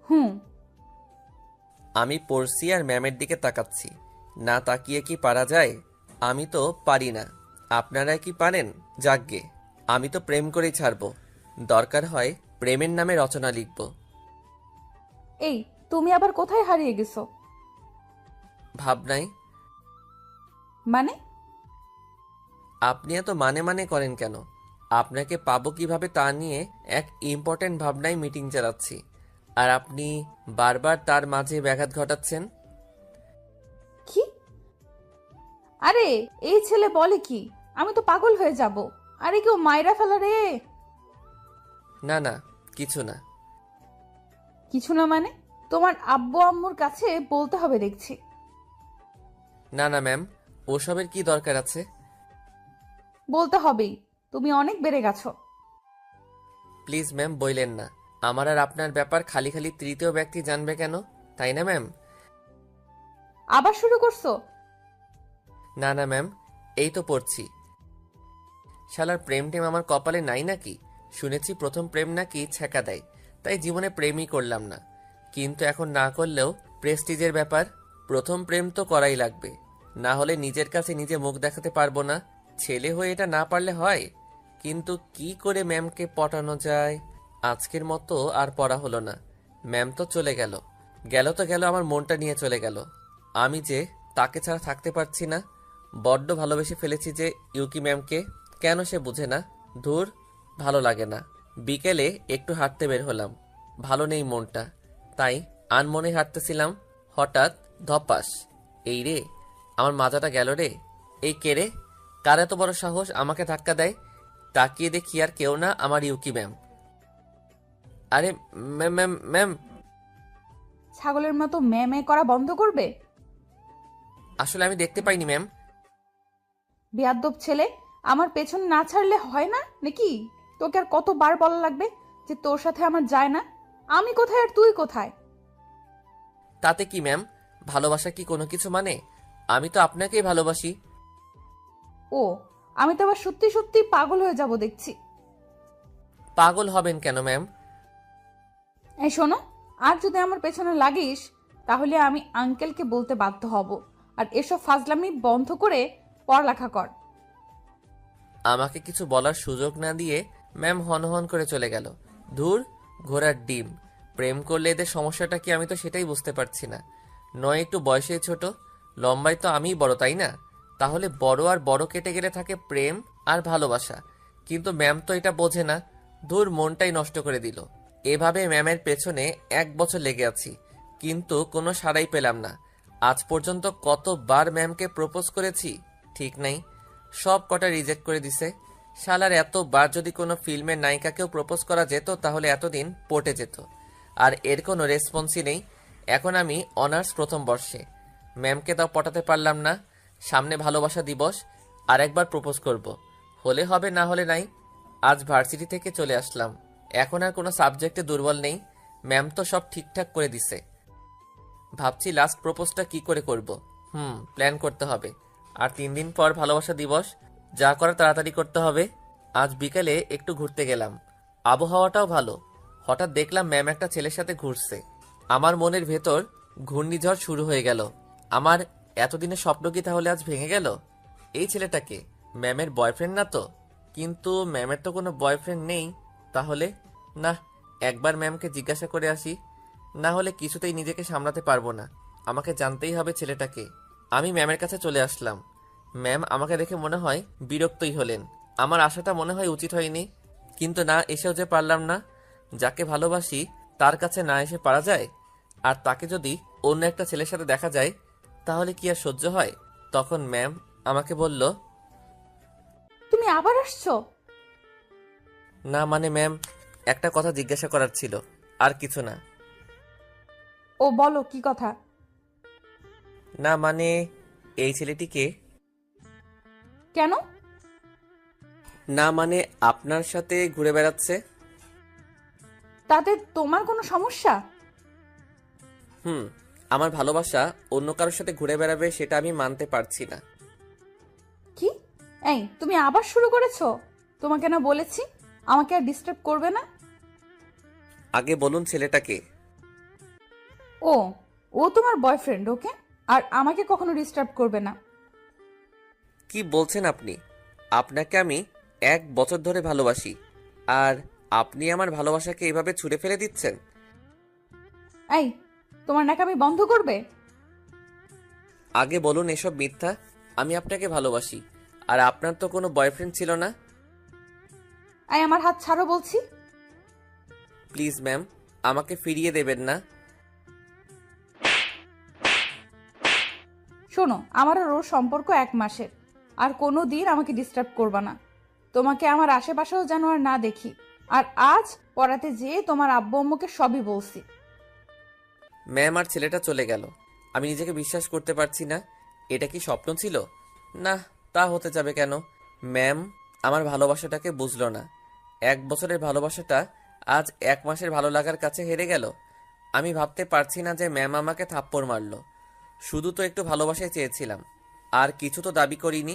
হুম। আমি পড়ছি আর ম্যামের দিকে তাকাচ্ছি। না তাকিয়ে কি পারা যায়? আমি তো পারি না। আপনারা কি পারেন? যাকগে, আমি তো প্রেম করেই ছাড়বো। দরকার হয় প্রেমের নামে রচনা লিখব। এই, তুমি আবার কোথায় হারিয়ে গেছো? ভাবনাই। মানে? আপনি এত মানে মানে করেন কেন? আপনাকে পাবো কিভাবে তা নিয়ে এক ইম্পর্টেন্ট ভাবনায় মিটিং চালাচ্ছি, আর আপনি বারবার তার মাঝে ব্যাঘাত ঘটাচ্ছেন। কি? আরে এই ছেলে বলে কি? আমি তো পাগল হয়ে যাব। আরে কেউ মাইরা ফেলা রে। না না, কিছু না। কিছু না মানে? তোমার আব্বু আম্মুর কাছে বলতে হবে দেখছি। না না ম্যাম, ওসবের কি দরকার আছে? বলতে হবেই, তুমি অনেক বেড়ে গেছো। প্লিজ ম্যাম, বইলেন না। আমার আর আপনার ব্যাপার খালি খালি তৃতীয় ব্যক্তি জানবে কেন, তাই না ম্যাম? আবার শুরু করছো? না না ম্যাম, এই তো পড়ছি। শালার প্রেম টেম আমার কপালে নাই নাকি? শুনেছি প্রথম প্রেম নাকি ছ্যাঁকা দেয়, তাই জীবনে প্রেমই করলাম না। কিন্তু এখন না করলেও প্রেস্টিজের ব্যাপার। প্রথম প্রেম তো করাই লাগবে, না হলে নিজের কাছে নিজে মুখ দেখাতে পারবো না। ছেলে হয়ে এটা না পারলে হয়। কিন্তু কি করে ম্যামকে পটানো যায়? আজকের মতো আর পড়া হলো না। ম্যাম তো চলে গেল। গেল তো গেল, আমার মনটা নিয়ে চলে গেল। আমি যে তাকে ছাড়া থাকতে পারছি না। বড্ড ভালোবেসে ফেলেছি যে ইউকি ম্যামকে। কেন সে বুঝে না? ধুর, ভালো লাগে না। বিকেলে একটু হাঁটতে বের হলাম, ভালো নেই মনটা, তাই আনমনে হাঁটতেছিলাম। হঠাৎ ধপাস, এই রে, আমার মাথাটা গেল রে। এই কে রে? কার এত বড় সাহস আমাকে ধাক্কা দেয়? তাকিয়ে দেখি আর কেউ না, আমার ইউকি ম্যাম। আরে ম্যাম ম্যাম ম্যাম! ছাগলের মতো ম্যামে করা বন্ধ করবে? আসলে আমি দেখতে পাইনি ম্যাম। বেয়াদ্দব ছেলে, আমার পেছন না ছাড়লে হয় না নাকি? তোকে আর কতবার বলা লাগবে যে তোর সাথে আমার যায় না? আমি কোথায় আর তুই কোথায়? তাতে কি ম্যাম? ভালোবাসা কি কোনো কিছু মানে? আমি তো আপনাকেই ভালোবাসি। ও, আমি তো আবার সত্যি সত্যি পাগল হয়ে যাব দেখছি। পাগল হবেন কেন ম্যাম? এই শোনো, আর যদি আমার পেছনে লাগিস তাহলে আমি আঙ্কেলকে বলতে বাধ্য হব। আর এসব ফাজলামি বন্ধ করে পড়ালেখা কর। আমাকে কিছু বলার সুযোগ না দিয়ে ম্যাম হনহন করে চলে গেল। ধুর, ঘোড়ার ডিম। প্রেম করলে এদের সমস্যাটা কি, আমি তো সেটাই বুঝতে পারছি না। নয় একটু বয়সে ছোট, লম্বায় তো আমিই বড়, তাই না? তাহলে বড় আর বড় কেটে গেলে থাকে প্রেম আর ভালোবাসা। কিন্তু ম্যাম তো এটা বোঝে না। ধুর, মনটাই নষ্ট করে দিল। এভাবে ম্যামের পেছনে 1 বছর লেগে আছি, কিন্তু কোনো সাড়াই পেলাম না। আজ পর্যন্ত কতবার ম্যামকে প্রপোজ করেছি ঠিক নাই, সব কটা রিজেক্ট করে দিছে। শালার এতবার যদি কোনো ফিল্মের নায়িকাকেও প্রপোজ করা যেত তাহলে এতদিন পটে যেত। আর এর কোনো রেসপন্সই নেই। এখন আমি অনার্স প্রথম বর্ষে, ম্যামকে তাও পটাতে পারলাম না। সামনে ভালোবাসা দিবস, আর একবার প্রপোজ করব। হলে হবে, না হলে নাই। আজ ভার্সিটি থেকে চলে আসলাম, এখন আর কোনো সাবজেক্টে দুর্বল নেই। ম্যাম তো সব ঠিকঠাক করে দিছে। ভাবছি লাস্ট প্রপোজটা কি করে করব। প্ল্যান করতে হবে। আর 3 দিন পর ভালোবাসা দিবস, যা করার তাড়াতাড়ি করতে হবে। আজ বিকালে একটু ঘুরতে গেলাম, আবহাওয়াটাও ভালো। হঠাৎ দেখলাম ম্যাম একটা ছেলের সাথে ঘুরছে। আমার মনের ভেতর ঘূর্ণিঝড় শুরু হয়ে গেল। আমার এতদিনের স্বপ্ন কি তাহলে আজ ভেঙে গেল? এই ছেলেটাকে ম্যামের বয়ফ্রেন্ড না তো? কিন্তু ম্যামের তো কোনো বয়ফ্রেন্ড নেই। তাহলে না, একবার ম্যামকে জিজ্ঞাসা করে আসি, না হলে কিছুতেই নিজেকে সামলাতে পারবো না। আমাকে জানতেই হবে ছেলেটাকে। আমি ম্যামের কাছে চলে আসলাম। ম্যাম আমাকে দেখে মনে হয় বিরক্তই হলেন। আমার আশাটা মনে হয় উচিত হয়নি, কিন্তু না এসেও যে পারলাম না। যাকে ভালোবাসি তার কাছে না এসে পারা যায়? আর তাকে যদি অন্য একটা ছেলের সাথে দেখা যায় তাহলে কি আর সহ্য হয়? তখন ম্যাম আমাকে বলল, তুমি আবার আসছো? না মানে ম্যাম, একটা কথা জিজ্ঞাসা করার ছিল, আর কিছু না। ও বলো, কি কথা? না মানে, এই ছেলেটিকে। কেন? না মানে, আপনার সাথে ঘুরে বেড়াচ্ছে। তাতে তোমার কোনো সমস্যা? আমার ভালোবাসা অন্য কারোর সাথে ঘুরে বেড়াবে সেটা আমি মানতে পারছি না। কি? এই তুমি আবার শুরু করেছো? তোমাকে না বলেছি আমাকে আর ডিস্টার্ব করবে না? আগে বলুন ছেলেটাকে। ও ও তোমার বয়ফ্রেন্ড, ওকে? আর আমাকে কখনো ডিস্টার্ব করবে না। কি বলছেন আপনি? আপনাকে আমি 1 বছর ধরে ভালোবাসি, আর আপনি আমার ভালোবাসাকে এভাবে ছুঁড়ে ফেলে দিচ্ছেন? এই তোমার নাকামি বন্ধ করবে? আগে বলুন এসব মিথ্যা। আমি আপনাকে ভালোবাসি, আর আপনার তো কোনো বয়ফ্রেন্ড ছিল না। এই আমার হাত ছাড়ো বলছি। প্লিজ ম্যাম, আমাকে ফিরিয়ে দেবেন না। শোনো, আমার আর ওর সম্পর্ক 1 মাসের, আর কোনো দিন আমাকে ডিস্টার্ব করবা না। তোমাকে আমার আশেপাশেও যেন আর না দেখি। আর আজ পড়াতে যেয়ে তোমার আব্বু আম্মুকে সবই বলছি। ম্যাম, আর ছেলেটা চলে গেল। আমি নিজেকে বিশ্বাস করতে পারছি না। এটা কি স্বপ্ন ছিল? না, তা হতে যাবে কেন? ম্যাম আমার ভালোবাসাটাকে বুঝলো না। 1 বছরের ভালোবাসাটা আজ 1 মাসের ভালো লাগার কাছে হেরে গেল। আমি ভাবতে পারছি না যে ম্যাম আমাকে থাপ্পড় মারলো। শুধু তো একটু ভালোবাসাই চেয়েছিলাম, আর কিছু তো দাবি করিনি।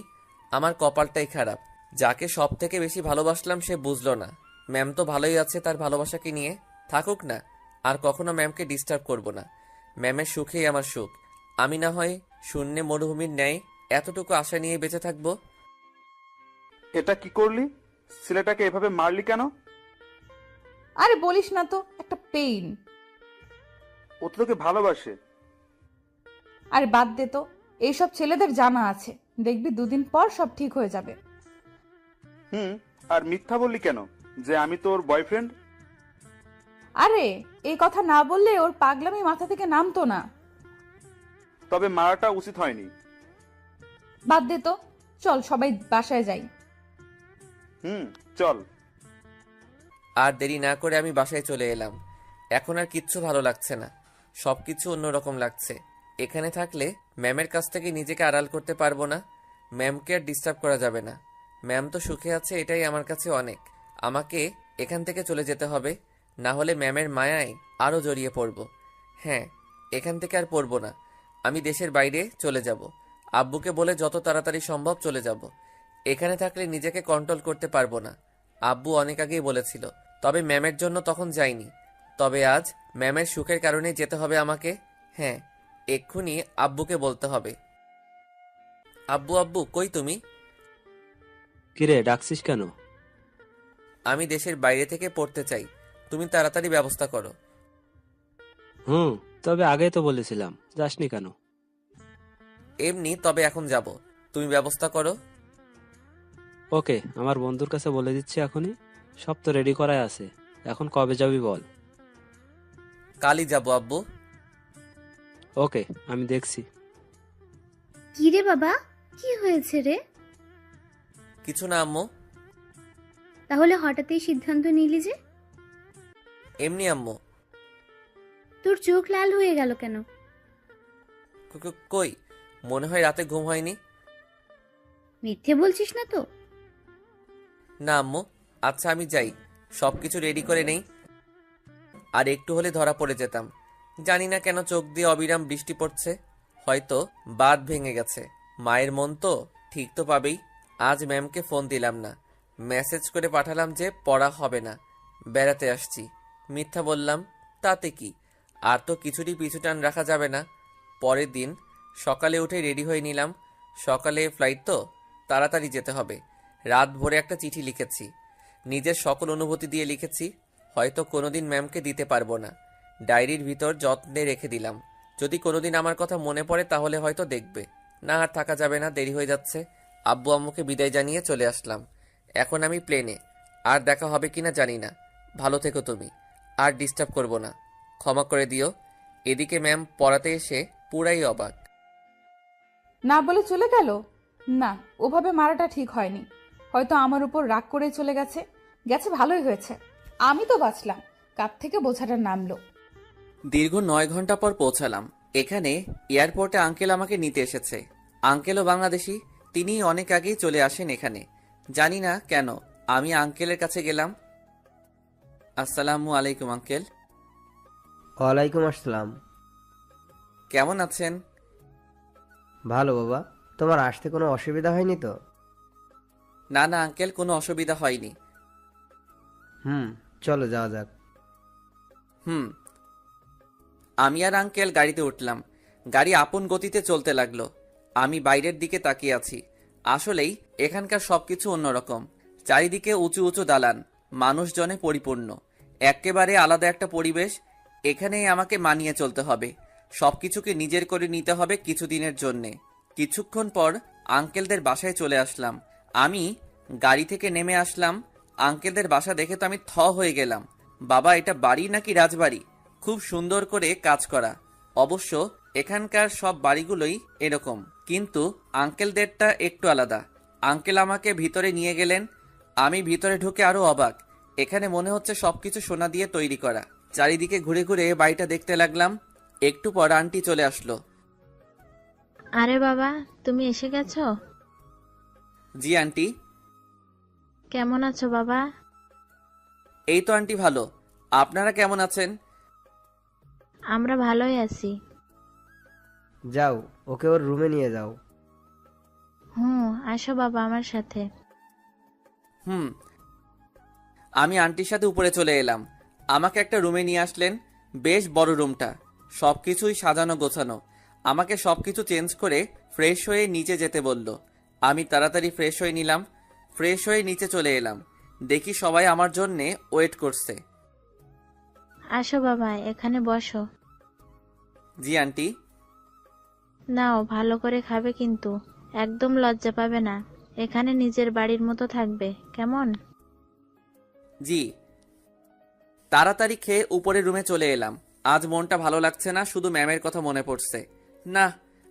আমার কপালটাই খারাপ। যাকে সব থেকে বেশি ভালোবাসলাম সে বুঝলো না। ম্যাম তো ভালোই আছে তার ভালোবাসাকে নিয়ে, থাকুক না। আর কখনো ম্যামকে ডিস্টার্ব করব না। ম্যামের সুখেই আমার সুখ। আমি না হয় শূন্যে মরুভূমির ন্যায় এতটুকু আশা নিয়ে বেঁচে থাকবো। এটা কি করলি? ছেলেটাকে এভাবে মারলি কেন? আরে বলিস না তো, একটা পেইন। ও তো তোকে ভালোবাসে। আরে বাদ দে তো, এইসব ছেলেদের জানা আছে। দেখবি 2 দিন পর সব ঠিক হয়ে যাবে। আর মিথ্যা বললি কেন যে আমি তোর বয়ফ্রেন্ড? আরে এই কথা না বললে ওর পাগলামি মাথা থেকে নামতো না। তবে মারাটা উচিত হয়নি। বাদ দে তো, চল সবাই বাসায় যাই। চল। আর দেরি না করে আমি বাসায় চলে এলাম। এখন আর কিচ্ছু ভালো লাগছে না, সবকিছু অন্যরকম লাগছে। এখানে থাকলে ম্যামের কাছ থেকে নিজেকে আড়াল করতে পারবো না। ম্যামকে আর ডিস্টার্ব করা যাবে না। ম্যাম তো সুখে আছে, এটাই আমার কাছে অনেক। আমাকে এখান থেকে চলে যেতে হবে, না হলে ম্যামের মায়ায় আরও জড়িয়ে পড়ব। হ্যাঁ, এখান থেকে আর পড়ব না। আমি দেশের বাইরে চলে যাব। আব্বুকে বলে যত তাড়াতাড়ি সম্ভব চলে যাব। এখানে থাকলে নিজেকে কন্ট্রোল করতে পারবো না। আব্বু অনেক আগেই বলেছিল, তবে ম্যামের জন্য তখন যাইনি। তবে আজ ম্যামের সুখের কারণে যেতে হবে আমাকে। হ্যাঁ, এক্ষুনি আব্বুকে বলতে হবে। আব্বু আব্বু কই তুমি? কিরে ডাকছিস কেন? আমি দেশের বাইরে থেকে পড়তে চাই, তুমি তাড়াতাড়ি ব্যবস্থা করো। তবে আগেই তো বলেছিলাম, যাসনি কেন? এমনি, তবে এখন যাব, তুমি ব্যবস্থা করো। ওকে, আমার বন্ধুর কাছে বলে দিচ্ছি এখনই। সব তো রেডি করাই আছে। এখন কবে যাবি বল? কালই যাব আব্বু। ওকে, আমি দেখছি। কি রে বাবা, কি হয়েছে রে? কিছু না আম্মু। তাহলে হঠাৎই সিদ্ধান্ত নিলি যে? এমনি আম্মু। তোর চোখ লাল হয়ে গেল কেন? কই, মনে হয় রাতে ঘুম হয়নি। মিথ্যে বলছিস না তো? না আম্মু। আচ্ছা আমি যাই, সবকিছু রেডি করে নেই। আর একটু হলে ধরা পড়ে যেতাম। জানি না কেন চোখ দিয়ে অবিরাম বৃষ্টি পড়ছে, হয়তো বাঁধ ভেঙে গেছে। মায়ের মন তো ঠিক তো পাবেই। আজ ম্যামকে ফোন দিলাম না, মেসেজ করে পাঠালাম যে পড়া হবে না, বেড়াতে আসছি। মিথ্যা বললাম, তাতে কি? আর তো কিছুরই পিছু টান রাখা যাবে না। পরের দিন সকালে উঠে রেডি হয়ে নিলাম। সকালে ফ্লাইট তো, তাড়াতাড়ি যেতে হবে। রাত ভোরে একটা চিঠি লিখেছি, নিজের সকল অনুভূতি দিয়ে লিখেছি। হয়তো কোনোদিন ম্যামকে দিতে পারবো না, ডায়েরির ভিতর যত্নে রেখে দিলাম। যদি কোনোদিন আমার কথা মনে পড়ে তাহলে হয়তো দেখবে। না আর থাকা যাবে না, দেরি হয়ে যাচ্ছে। আব্বু আম্মুকে বিদায় জানিয়ে চলে আসলাম। এখন আমি প্লেনে, আর দেখা হবে কিনা জানি না। ভালো থেকো তুমি, আর ডিস্টার্ব করব না, ক্ষমা করে দিও। এদিকে ম্যাম পড়াতে এসে পুরাই অবাক। না বলে চলে গেল? না, ওভাবে মারাটা ঠিক হয়নি। হয়তো আমার উপর রাগ করে চলে গেছে। গেছে ভালোই হয়েছে, আমি তো বাঁচলাম। কাপ থেকে বোঝাটা নামলো। দীর্ঘ 9 ঘন্টা পর পৌঁছালাম। এখানে এয়ারপোর্টে আঙ্কেল আমাকে নিতে এসেছে। আঙ্কেলও বাংলাদেশি, তিনি অনেক আগেই চলে আসেন এখানে। জানি না কেন আমি আঙ্কেলের কাছে গেলাম। আসসালামু আলাইকুম আঙ্কেল। ওয়ালাইকুম আসসালাম। কেমন আছেন? ভালো বাবা, তোমার আসতে কোনো অসুবিধা হয়নি তো? না না আঙ্কেল, কোনো অসুবিধা হয়নি। চলো যাওয়া যাক। আমি আর আঙ্কেল গাড়িতে উঠলাম। গাড়ি আপন গতিতে চলতে লাগলো। আমি বাইরের দিকে তাকিয়ে আছি। আসলেই এখানকার সবকিছু অন্যরকম। চারিদিকে উঁচু উঁচু দালান, মানুষজনে পরিপূর্ণ। একেবারে আলাদা একটা পরিবেশ। এখানেই আমাকে মানিয়ে চলতে হবে। সবকিছুকে নিজের করে নিতে হবে কিছুদিনের জন্যে। কিছুক্ষণ পর আঙ্কেলদের বাসায় চলে আসলাম। আমি গাড়ি থেকে নেমে আসলাম। আঙ্কেলদের বাসা দেখে তো আমি থ হয়ে গেলাম। বাবা, এটা বাড়ি নাকি রাজবাড়ি? খুব সুন্দর করে কাজ করা। অবশ্য এখানকার সব বাড়িগুলোই এরকম, কিন্তু আঙ্কেলদেরটা একটু আলাদা। আঙ্কেল আমাকে ভিতরে নিয়ে গেলেন। আমি ভিতরে ঢুকে আরো অবাক। এখানে মনে হচ্ছে সবকিছু সোনা দিয়ে তৈরি করা। চারিদিকে ঘুরে ঘুরে বাড়িটা দেখতে লাগলাম। একটু পর আন্টি চলে আসলো। আরে বাবা, তুমি এসে গেছো? জি আন্টি। কেমন আছো বাবা? এই তো আন্টি ভালো, আপনারা কেমন আছেন? আমরা ভালোই আছি। যাও, ওকে ওর রুমে নিয়ে যাও। আসো বাবা আমার সাথে। আমি আন্টির সাথে উপরে চলে এলাম। আমাকে একটা রুমে নিয়ে আসলেন। বেশ বড় রুমটা, সবকিছুই সাজানো গোছানো। আমাকে সবকিছু চেঞ্জ করে ফ্রেশ হয়ে নিচে যেতে বলল। আমি তাড়াতাড়ি ফ্রেশ হয়ে নিলাম। ফ্রেশ হয়ে নিচে চলে এলাম। দেখি সবাই আমার জন্যে ওয়েট করছে। আসো বাবা, এখানে বসো। জি আন্টি। নাও, ভালো করে খাবে কিন্তু একদম লজ্জা পাবে না। এখানে নিজের বাড়ির মতো থাকবে, কেমন? জি। তাড়াতাড়ি খেয়ে উপরের রুমে চলে এলাম। আজ মনটা ভালো লাগছে না, শুধু ম্যামের কথা মনে পড়ছে। না,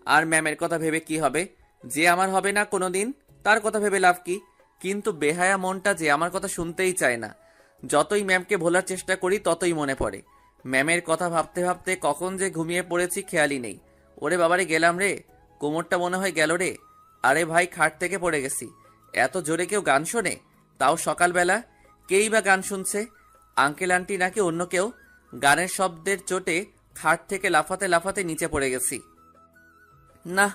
আর ম্যামের কথা ভেবে কি হবে? যে আমার হবে না কোনোদিন, তার কথা ভেবে লাভ কি? কিন্তু বেহায়া মনটা যে আমার কথা শুনতেই চায় না। যতই ম্যামকে ভোলার চেষ্টা করি ততই মনে পড়ে। ম্যামের কথা ভাবতে ভাবতে কখন যে ঘুমিয়ে পড়েছি খেয়ালই নেই। ওরে বাবারে, গেলাম রে, কোমরটা মনে হয় গেল রে। আরে ভাই, খাট থেকে পড়ে গেছি। এত জোরে কেউ গান শোনে? তাও সকালবেলা। কেই বা গান শুনছে? আঙ্কেল আন্টি নাকি অন্য কেউ? গানের শব্দের চোটে খাট থেকে লাফাতে লাফাতে নিচে পড়ে গেছি। না,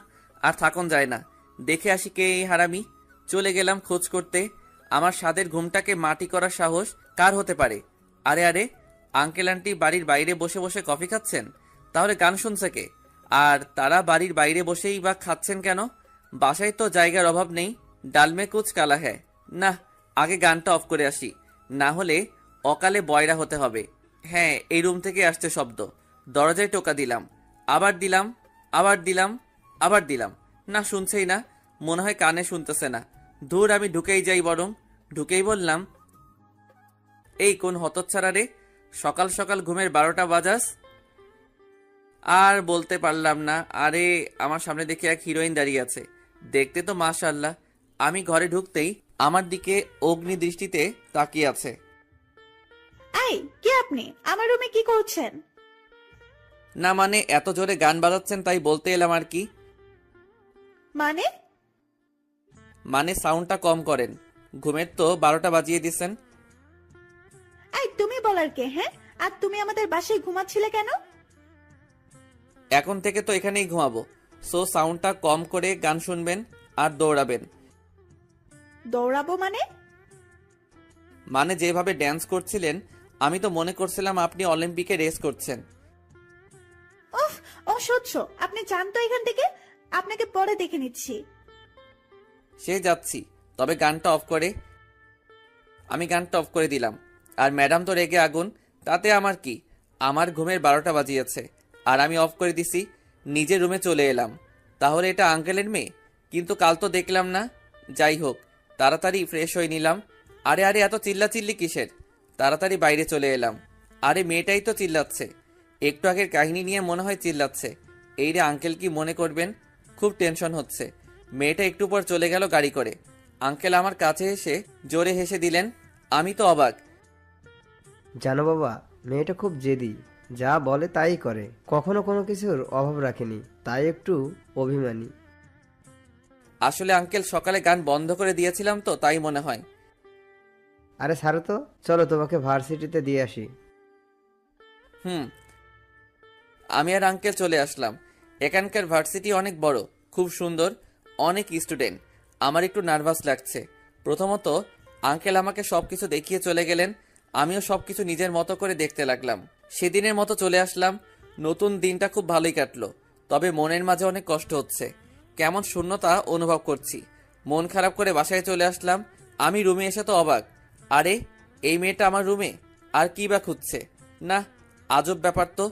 আর থাকুন যায় না, দেখে আসি কে এই হারামি। চলে গেলাম খোঁজ করতে। আমার স্বাদের ঘুমটাকে মাটি করার সাহস কার হতে পারে? আরে আরে, আঙ্কেল আন্টি বাড়ির বাইরে বসে বসে কফি খাচ্ছেন, তাহলে গান শুনছে কে? আর তারা বাড়ির বাইরে বসেই বা খাচ্ছেন কেন? বাসায় তো জায়গার অভাব নেই। ডালমে কুচ কালা হ্যায়। না, আগে গানটা অফ করে আসি, না হলে অকালে বয়রা হতে হবে। হ্যাঁ, এই রুম থেকে আসছে শব্দ। দরজায় টোকা দিলাম, আবার দিলাম, আবার দিলাম, আবার দিলাম। না, শুনছেই না। মনে হয় কানে শুনতেছে না। দূর, আমি ঢুকেই যাই বরং। ঢুকেই বললাম, এই কোন হতচ্ছাড়া রে, সকাল সকাল ঘুমের 12টা বাজাস? আর বলতে পারলাম না। আরে, আমার সামনে দেখে এক হিরোইন দাঁড়িয়ে আছে। দেখতে তো মাশাআল্লাহ। আমি ঘরে ঢুকতেই আমার দিকে অগ্নি দৃষ্টিতে তাকিয়ে আছে। এই, কে আপনি? আমার রুমে কি করছেন? না মানে, এত জোরে গান বাজাচ্ছেন তাই বলতে এলাম আর কি। মানে? মানে সাউন্ডটা কম করেন। ঘুমের তো 12টা বাজিয়ে দিছেন। এই, তুমি বলার কে? হ্যাঁ, আর তুমি আমাদের বাসায় ঘুমাচ্ছিলে কেন? এখন থেকে তো এখানেই ঘুমাবো। সো সাউন্ডটা কম করে গান শুনবেন আর দৌড়াবেন। দৌড়াবো মানে? মানে যেভাবে ড্যান্স করছিলেন, আমি তো মনে করছিলাম আপনি অলিম্পিকে রেস করছেন। উফ, অসহ্য। আপনি যান তো এখান থেকে, আপনাকে পরে দেখে নিচ্ছি। সে যাচ্ছি, তবে গানটা অফ করে। আমি গানটা অফ করে দিলাম। আর ম্যাডাম তো রেগে আগুন। তাতে আমার কি? আমার ঘুমের 12টা বাজিয়েছে আর আমি অফ করে দিছি। নিজের রুমে চলে এলাম। তাহলে এটা আঙ্কেলের মেয়ে? কিন্তু কাল তো দেখলাম না। যাই হোক, তাড়াতাড়ি ফ্রেশ হয়ে নিলাম। আরে আরে, এত চিল্লাচিল্লি কিসের? তাড়াতাড়ি বাইরে চলে এলাম। আরে, মেয়েটাই তো চিল্লাচ্ছে। একটু আগের কাহিনী নিয়ে মনে হয় চিল্লাচ্ছে। এই রে, আঙ্কেল কি মনে করবেন? খুব টেনশন হচ্ছে। মেয়েটা একটু পর চলে গেল গাড়ি করে। আঙ্কেল আমার কাছে এসে জোরে হেসে দিলেন। আমি তো অবাক। জানো বাবা, মেয়েটা খুব জেদি, যা বলে তাই করে, কখনো কোনো কিছুর অভাব রাখেনি, তাই একটু অভিমানী। আসলে আঙ্কেল সকালে গান বন্ধ করে দিয়েছিলাম তো, তাই মনে হয়। আরে ছাড়ো তো, চলো তোমাকে ভার্সিটিতে দিয়ে আসি। আমি আর আঙ্কেল চলে আসলাম। এখানকার ভার্সিটি অনেক বড়, খুব সুন্দর, অনেক স্টুডেন্ট। আমার একটু নার্ভাস লাগছে। প্রথমত আঙ্কেল আমাকে সবকিছু দেখিয়ে চলে গেলেন। আমিও সবকিছু নিজের মতো করে দেখতে লাগলাম। সেদিনের মতো চলে আসলাম। নতুন দিনটা খুব ভালোই কাটলো, তবে মনের মাঝে অনেক কষ্ট হচ্ছে। কেমন শূন্যতা অনুভব করছি। মন খারাপ করে বাসায় চলে আসলাম। আমি রুমে এসে তো অবাক। আরে, এই মেয়েটা আমার রুমে, আর কি বা খুঁজছে? না, আজব ব্যাপার তো।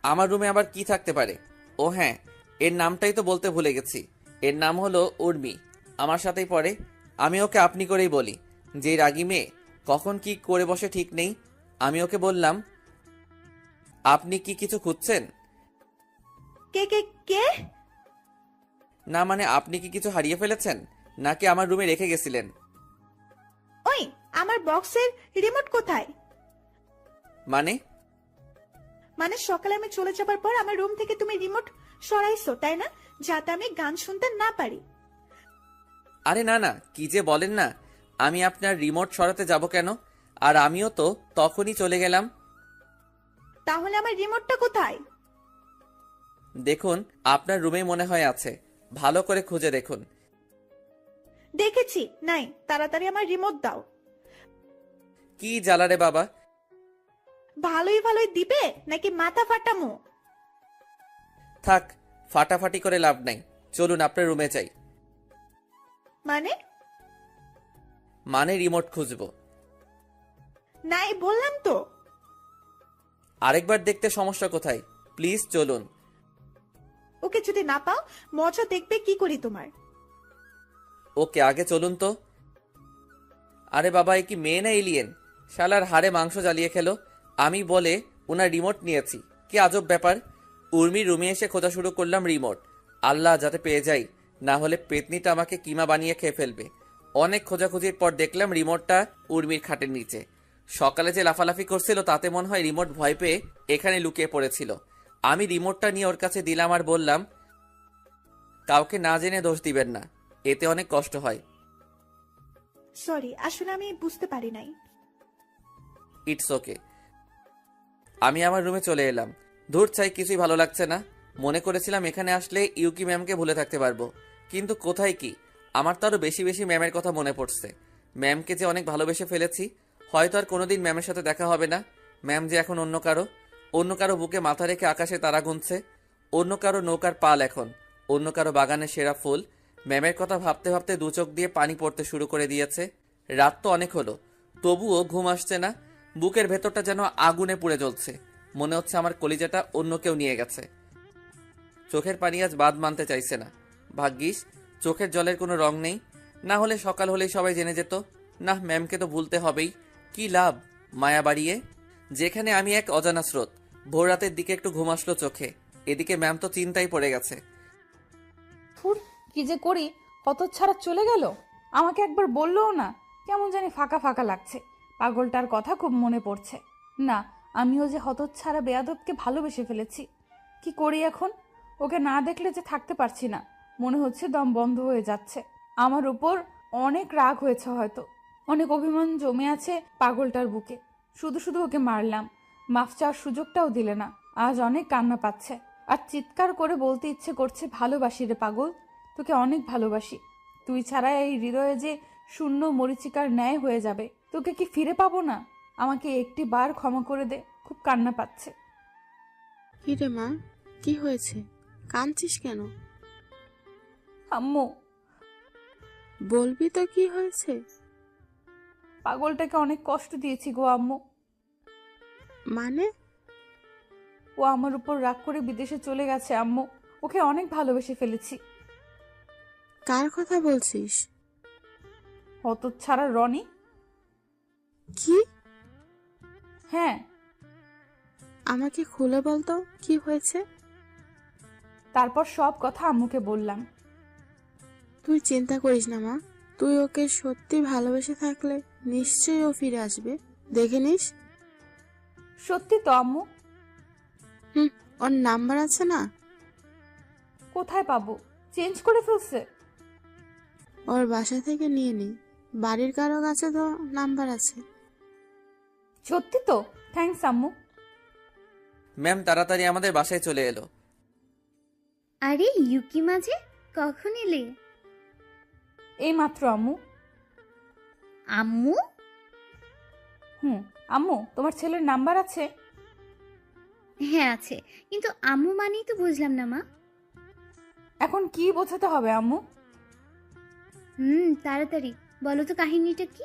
আমার রুমে আবার কি থাকতে পারে? ও হ্যাঁ, এর নামটাই তো বলতে ভুলে গেছি। এর নাম হলো উর্মি। আমার সাথেই পড়ে। আমি ওকে আপনি করেই বলি। যে রাগী মেয়ে, কখন কি করে বসে ঠিক নেই। আমি ওকে বললাম, আপনি কি কিছু খুঁজছেন? কে কে কে? না মানে, আপনি কি কিছু হারিয়ে ফেলেছেন, নাকি আমার রুমে রেখে গেছিলেন? ওই, আমার বক্সের রিমোট কোথায়? মানে? মানে সকালে আমি চলে যাবার পর আমার রুম থেকে তুমি রিমোট সরাইছো, তাই না? যাতে আমি গান শুনতে না পারি। আরে না না, কি যে বলেন না। আমি আপনার রিমোট সরাতে যাব কেন? আর আমিও তো তখনই চলে গেলাম। তাহলে আমার রিমোটটা কোথায়? দেখুন, আপনার রুমে মনে হয় আছে। ভালো করে খুঁজে দেখুন। দেখেছি, নাই। তাড়াতাড়ি আমার রিমোট দাও। কি জ্বালা রে বাবা। ভালোই ভালোই দিবে নাকি মাথা ফাটামো? থাক, ফাটাফাটি করে লাভ নাই। চলুন আপনার রুমে যাই। মানে? মানে রিমোট খুঁজবো। নাই বললাম তো। আরেকবার দেখতে সমস্যা কোথায়? প্লিজ চলুন। ওকে যদি না পাও, মজা দেখবে কি করি তোমার। ওকে, আগে চলুন তো। আরে বাবা, এ কি মেয়ে না এলিয়েন? শালার হাড়ে মাংস জ্বালিয়ে খেলো। আমি বলে ওনার রিমোট নিয়েছি। কি আজব ব্যাপার। উর্মির রুমে এসে খোঁজা শুরু করলাম রিমোট। আল্লাহ, যাতে পেয়ে যাই, না হলে পেতনিটা আমাকে কিমা বানিয়ে খেয়ে ফেলবে। অনেক খোঁজাখুঁজির পর দেখলাম রিমোটটা উর্মির খাটের নিচে। সকালে যে লাফালাফি করছিল তাতে মনে হয় রিমোট ভয় পেয়ে এখানে লুকিয়ে পড়েছিল। আমি রিমোটটা নিয়ে ওর কাছে দিলাম আর বললাম, কাউকে না জেনে দোষ দিবেন না, এতে অনেক কষ্ট হয়। সরি, আসলে আমি বুঝতে পারি নাই। It's okay. আমি আমার রুমে চলে এলাম। ধূর চাই, কিছুই ভালো লাগছে না। মনে করেছিলাম এখানে আসলে ইউকি ম্যামকে ভুলে থাকতে পারবো, কিন্তু কোথায় কি। আমার তো আরো বেশি বেশি ম্যামের কথা মনে পড়ছে। ম্যামকে যে অনেক ভালোবেসে ফেলেছি। হয়তো আর কোনোদিন ম্যামের সাথে দেখা হবে না। ম্যাম যে এখন অন্য কারো বুকে মাথা রেখে আকাশে তারা গুনছে, অন্য কারো নৌকার পাল এখন, অন্য কারো বাগানের সেরা ফুল। ম্যামের কথা ভাবতে ভাবতে দু চোখ দিয়ে পানি পড়তে শুরু করে দিয়েছে। রাত তো অনেক হলো, তবুও ঘুম আসছে না। বুকের ভেতরটা যেন আগুনে পুড়ে জ্বলছে। মনে হচ্ছে আমার কলিজাটা অন্য কেউ নিয়ে গেছে। চোখের পানি আজ বাদ মানতে চাইছে না। ভাগ্যিস চোখের জলের কোনো রং নেই, না হলে সকাল হলেই সবাই জেনে যেত। না, ম্যামকে তো ভুলতে হবেই। কি লাভ মায়া বাড়িয়ে? যেখানে আমি এক অজানা স্রোত। ভোর রাতের দিকে একটু ঘুম আসলো চোখে, এদিকে ম্যাম তো চিন্তায় পড়ে গেছে। ফুর, কি যে করি, হতচ্ছাড়া চলে গেল। আমাকে একবার বললোও না। কেমন জানি ফাঁকা ফাঁকা লাগছে। পাগলটার কথা খুব মনে পড়ছে। না, আমিও যে হতচ্ছাড়া বেয়াদবকে ভালোবেসে ফেলেছি। কি করি এখন? ওকে না দেখলে যে থাকতে পারছি না। মনে হচ্ছে দম বন্ধ হয়ে যাচ্ছে। আমার উপর অনেক রাগ হয়েছে হয়তো, অনেক অভিমান জমে আছে পাগলটার বুকে। শুধু শুধু ওকে মারলাম, মাফ চাওয়ার সুযোগটাও দিলে না। আজ অনেক কান্না পাচ্ছে, আর চিৎকার করে বলতে ইচ্ছে করছে, ভালোবাসি রে পাগল, তোকে অনেক ভালোবাসি। তুই ছাড়া এই হৃদয়ে যে শূন্য মরিচিকার ন্যায় হয়ে যাবে। তোকে কি ফিরে পাবো না? আমাকে একটি বার ক্ষমা করে দে, খুব কান্না পাচ্ছে। কি রে মা, কি হয়েছে? কাঁদছিস কেন? আম্মু, বলবি তো কি হয়েছে? পাগলটাকে অনেক কষ্ট দিয়েছি গো আম্মু। মানে? ও আমার উপর রাগ করে বিদেশে চলে গেছে আম্মু। ওকে অনেক ভালোবেসে ফেলেছি। কার কথা বলছিস? হতচ্ছাড়া রনি। কি? হ্যাঁ। আমাকে খুলে বলতো কি হয়েছে। তারপর সব কথা আম্মুকে বললাম। তুই চিন্তা করিস না মা, তুই ওকে সত্যি ভালোবেসে থাকলে নিশ্চয়ই ও ফিরে আসবে, দেখে নিস। সত্যি তো আম্মু। ওর নাম্বার আছে না? কোথায় পাবো? চেঞ্জ করে ফেলছে। ওর বাসা থেকে নিয়ে নি, বাড়ির কারো কাছে তো নাম্বার আছে। সত্যি তো? থ্যাঙ্কস আম্মু। ম্যাম তাড়াতাড়ি আমাদের বাসায় চলে এলো। আরে ইউকি মাঝে কখন এলে? এই মাত্র আম্মু। আম্মু? আম্মু, তোমার ছেলের নাম্বার আছে? হ্যাঁ আছে, কিন্তু আম্মু মানেই তো বুঝলাম না মা। এখন কি বোঝাতে হবে আম্মু? তাড়াতাড়ি বলো তো কাহিনীটা কি।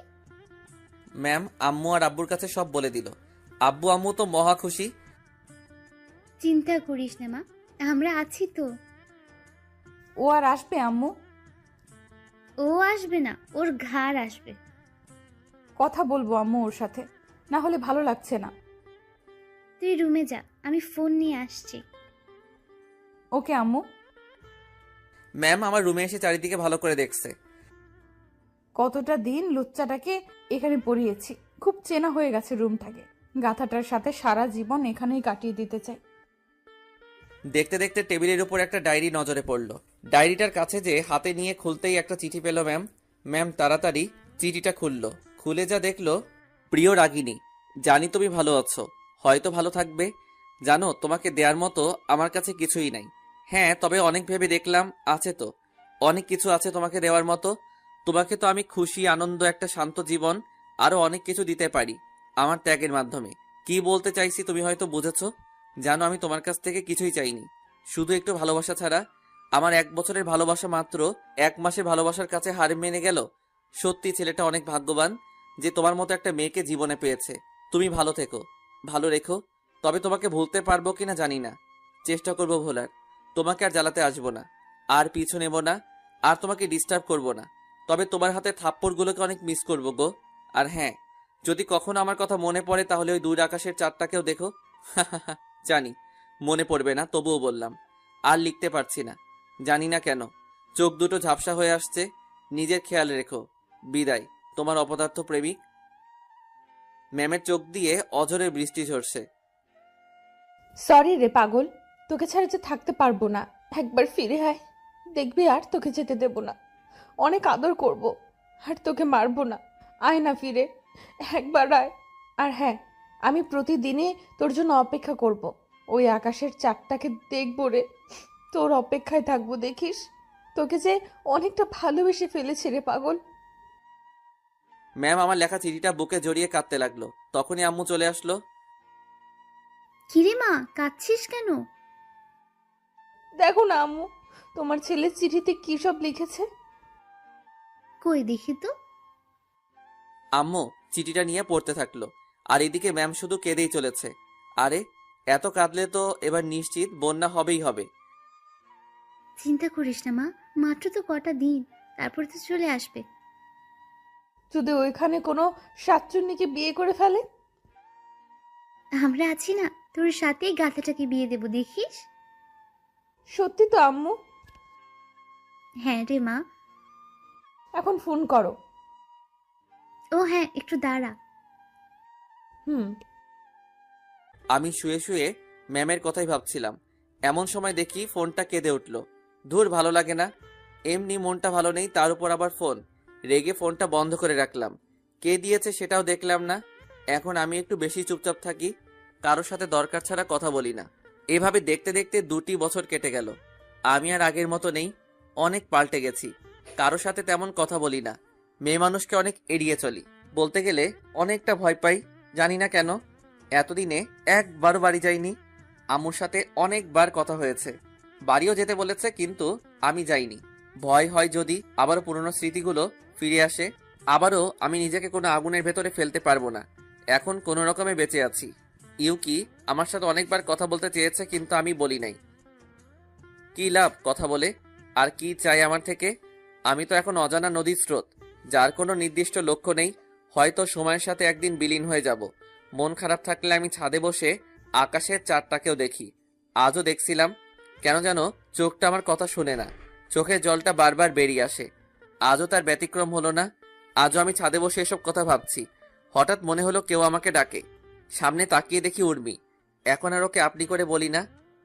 ম্যাম আম্মু আর আব্বুর কাছে সব বলে দিল। আব্বু আম্মু তো মহা খুশি। চিন্তা করিস না মা, আমরা আছি তো। ও আর আসবে আম্মু? ও আসবে না, ওর ঘাড় আসবে। কথা বলবো আম্মু ওর সাথে, না হলে ভালো লাগছে না। তুই রুমে যা, আমি ফোন নিয়ে আসছি। ওকে আম্মু। ম্যাম আমার রুমে এসে চারিদিকে ভালো করে দেখছে। কতটা দিন লুচ্চাটাকে এখানে পড়িয়েছি, খুব চেনা হয়ে গেছে রুমটাকে। গাথাটার সাথে সারা জীবন এখানেই কাটিয়ে দিতে চাই। দেখতে দেখতে টেবিলের উপর একটা ডায়েরি নজরে পড়ল। ডায়েরিটার কাছে যে হাতে নিয়ে খুলতেই একটা চিঠি পেল ম্যাম। ম্যাম তাড়াতাড়ি চিঠিটা খুললো। খুলে যা দেখলো, প্রিয় রাগিনী, জানি তুমি ভালো আছো, হয়তো ভালো থাকবে। জানো তোমাকে দেওয়ার মতো আমার কাছে কিছুই নাই। হ্যাঁ, তবে অনেক ভেবে দেখলাম আছে তো, অনেক কিছু আছে তোমাকে দেওয়ার মতো। তোমাকে তো আমি খুশি, আনন্দ, একটা শান্ত জীবন, আরো অনেক কিছু দিতে পারি আমার ত্যাগের মাধ্যমে। কি বলতে চাইছি তুমি হয়তো বুঝেছো। জানো আমি তোমার কাছ থেকে কিছুই চাইনি, শুধু একটু ভালোবাসা ছাড়া। আমার 1 বছরের ভালোবাসা মাত্র 1 মাসের ভালোবাসার কাছে হার মেনে গেল। সত্যি ছেলেটা অনেক ভাগ্যবান যে তোমার মতো একটা মেয়েকে জীবনে পেয়েছে। তুমি ভালো থেকো, ভালো রেখো। তবে তোমাকে ভুলতে পারবো কিনা জানি না, চেষ্টা করবো ভোলার। তোমাকে আর জ্বালাতে আসবো না, আর পিছু নেব না, আর তোমাকে ডিস্টার্ব করবো না। তবে তোমার হাতে থাপ্পড়গুলোকে অনেক মিস করবো গো। আর হ্যাঁ, যদি কখনো আমার কথা মনে পড়ে তাহলে ওই দূর আকাশের চাঁদটাকেও দেখো। জানি মনে পড়বে না, তবুও বললাম। আর লিখতে পারছি না, জানি না কেন, চোখ দুটো ঝাপসা হয়ে আসছে। নিজের খেয়াল রেখো। বিদায়, তোমার অপদার্থ প্রেমিক। ম্যামের চোখ দিয়ে অঝরে বৃষ্টি ঝরছে। সরি রে পাগল, তোকে ছাড়া যে থাকতে পারবো না। একবার ফিরে আয়, দেখবি আর তোকে যেতে দেব না। অনেক আদর করব, আর তোকে মারবো না। আয় না ফিরে, একবার আয়। আর হ্যাঁ, আমি প্রতিদিনই তোর জন্য অপেক্ষা করব। ওই আকাশের চাঁদটাকে দেখবো রে, তোর অপেক্ষায় থাকবো। দেখিস, তোকে যে অনেকটা ভালোবেসে ফেলেছি রে পাগল। ম্যাম আমার লেখা চিঠিটা বুকে জড়িয়ে কাঁদতে লাগলো। তখনই আম্মু চলে আসলো। কিরে মা, কাঁদছিস কেন? দেখো না আম্মু, তোমার ছেলের চিঠিতে কি সব লিখেছে। কই দেখি তো। আম্মু চিঠিটা নিয়ে পড়তে থাকলো, আর এদিকে ম্যাম শুধু কেঁদেই চলেছে। আরে এত কাঁদলে তো এবার নিশ্চিত বন্যা হবেই হবে। চিন্তা করিস না মা, মাত্র তো কটা দিন, তারপর তো চলে আসবে। যদি ওইখানে কোনো শাকচুন্নিকে বিয়ে করে ফেলে? আমরা আছি না, তোর সাথেই গাধাটাকে বিয়ে দেব, দেখিস। সত্যি তো আম্মু? হ্যাঁ রে মা। এখন ফোন করো। ও হ্যাঁ, একটু দাঁড়া। হুম। আমি শুয়ে শুয়ে ম্যামের কথাই ভাবছিলাম, এমন সময় দেখি ফোনটা কেঁদে উঠল। ধুর, ভালো লাগে না, এমনি মনটা ভালো নেই, তার উপর আবার ফোন। রেগে ফোনটা বন্ধ করে রাখলাম। কে দিয়েছে সেটাও দেখলাম না। এখন আমি একটু বেশি চুপচাপ থাকি, কারোর সাথে দরকার ছাড়া কথা বলি না। এভাবে দেখতে দেখতে 2টি বছর কেটে গেল। আমি আর আগের মতো নেই, অনেক পাল্টে গেছি। কারোর সাথে তেমন কথা বলি না, মেয়ে মানুষকে অনেক এড়িয়ে চলি। বলতে গেলে অনেকটা ভয় পাই, জানি না কেন। এতদিনে একবারও বাড়ি যাইনি। আম্মুর সাথে অনেকবার কথা হয়েছে, বাড়িও যেতে বলেছে, কিন্তু আমি যাইনি। ভয় হয় যদি আবারও পুরনো স্মৃতিগুলো ফিরে আসে, আবারও আমি নিজেকে কোনো আগুনের ভেতরে ফেলতে পারবো না। এখন কোনো রকমে বেঁচে আছি। ইউকি আমার সাথে অনেকবার কথা বলতে চেয়েছে, কিন্তু আমি বলি নাই। কি লাভ কথা বলে? আর কি চাই আমার থেকে? আমি তো এখন অজানা নদীর স্রোত, যার কোনো নির্দিষ্ট লক্ষ্য নেই। হয়তো সময়ের সাথে একদিন বিলীন হয়ে যাব। মন খারাপ থাকলে আমি ছাদে বসে আকাশের চাঁদটাকেও দেখি। আজও দেখছিলাম, কেন যেন চোখটা আমার কথা শুনে না, চোখের জলটা বারবার বেরিয়ে আসে। আজও তার ব্যতিক্রম হলো না। আজও আমি ছাদে বসে এসব কথা ভাবছি। হঠাৎ মনে হলো কেউ আমাকে ডাকে। সামনে তাকিয়ে দেখি উর্মি। এখন আর ওকে আপনি করে বলি না,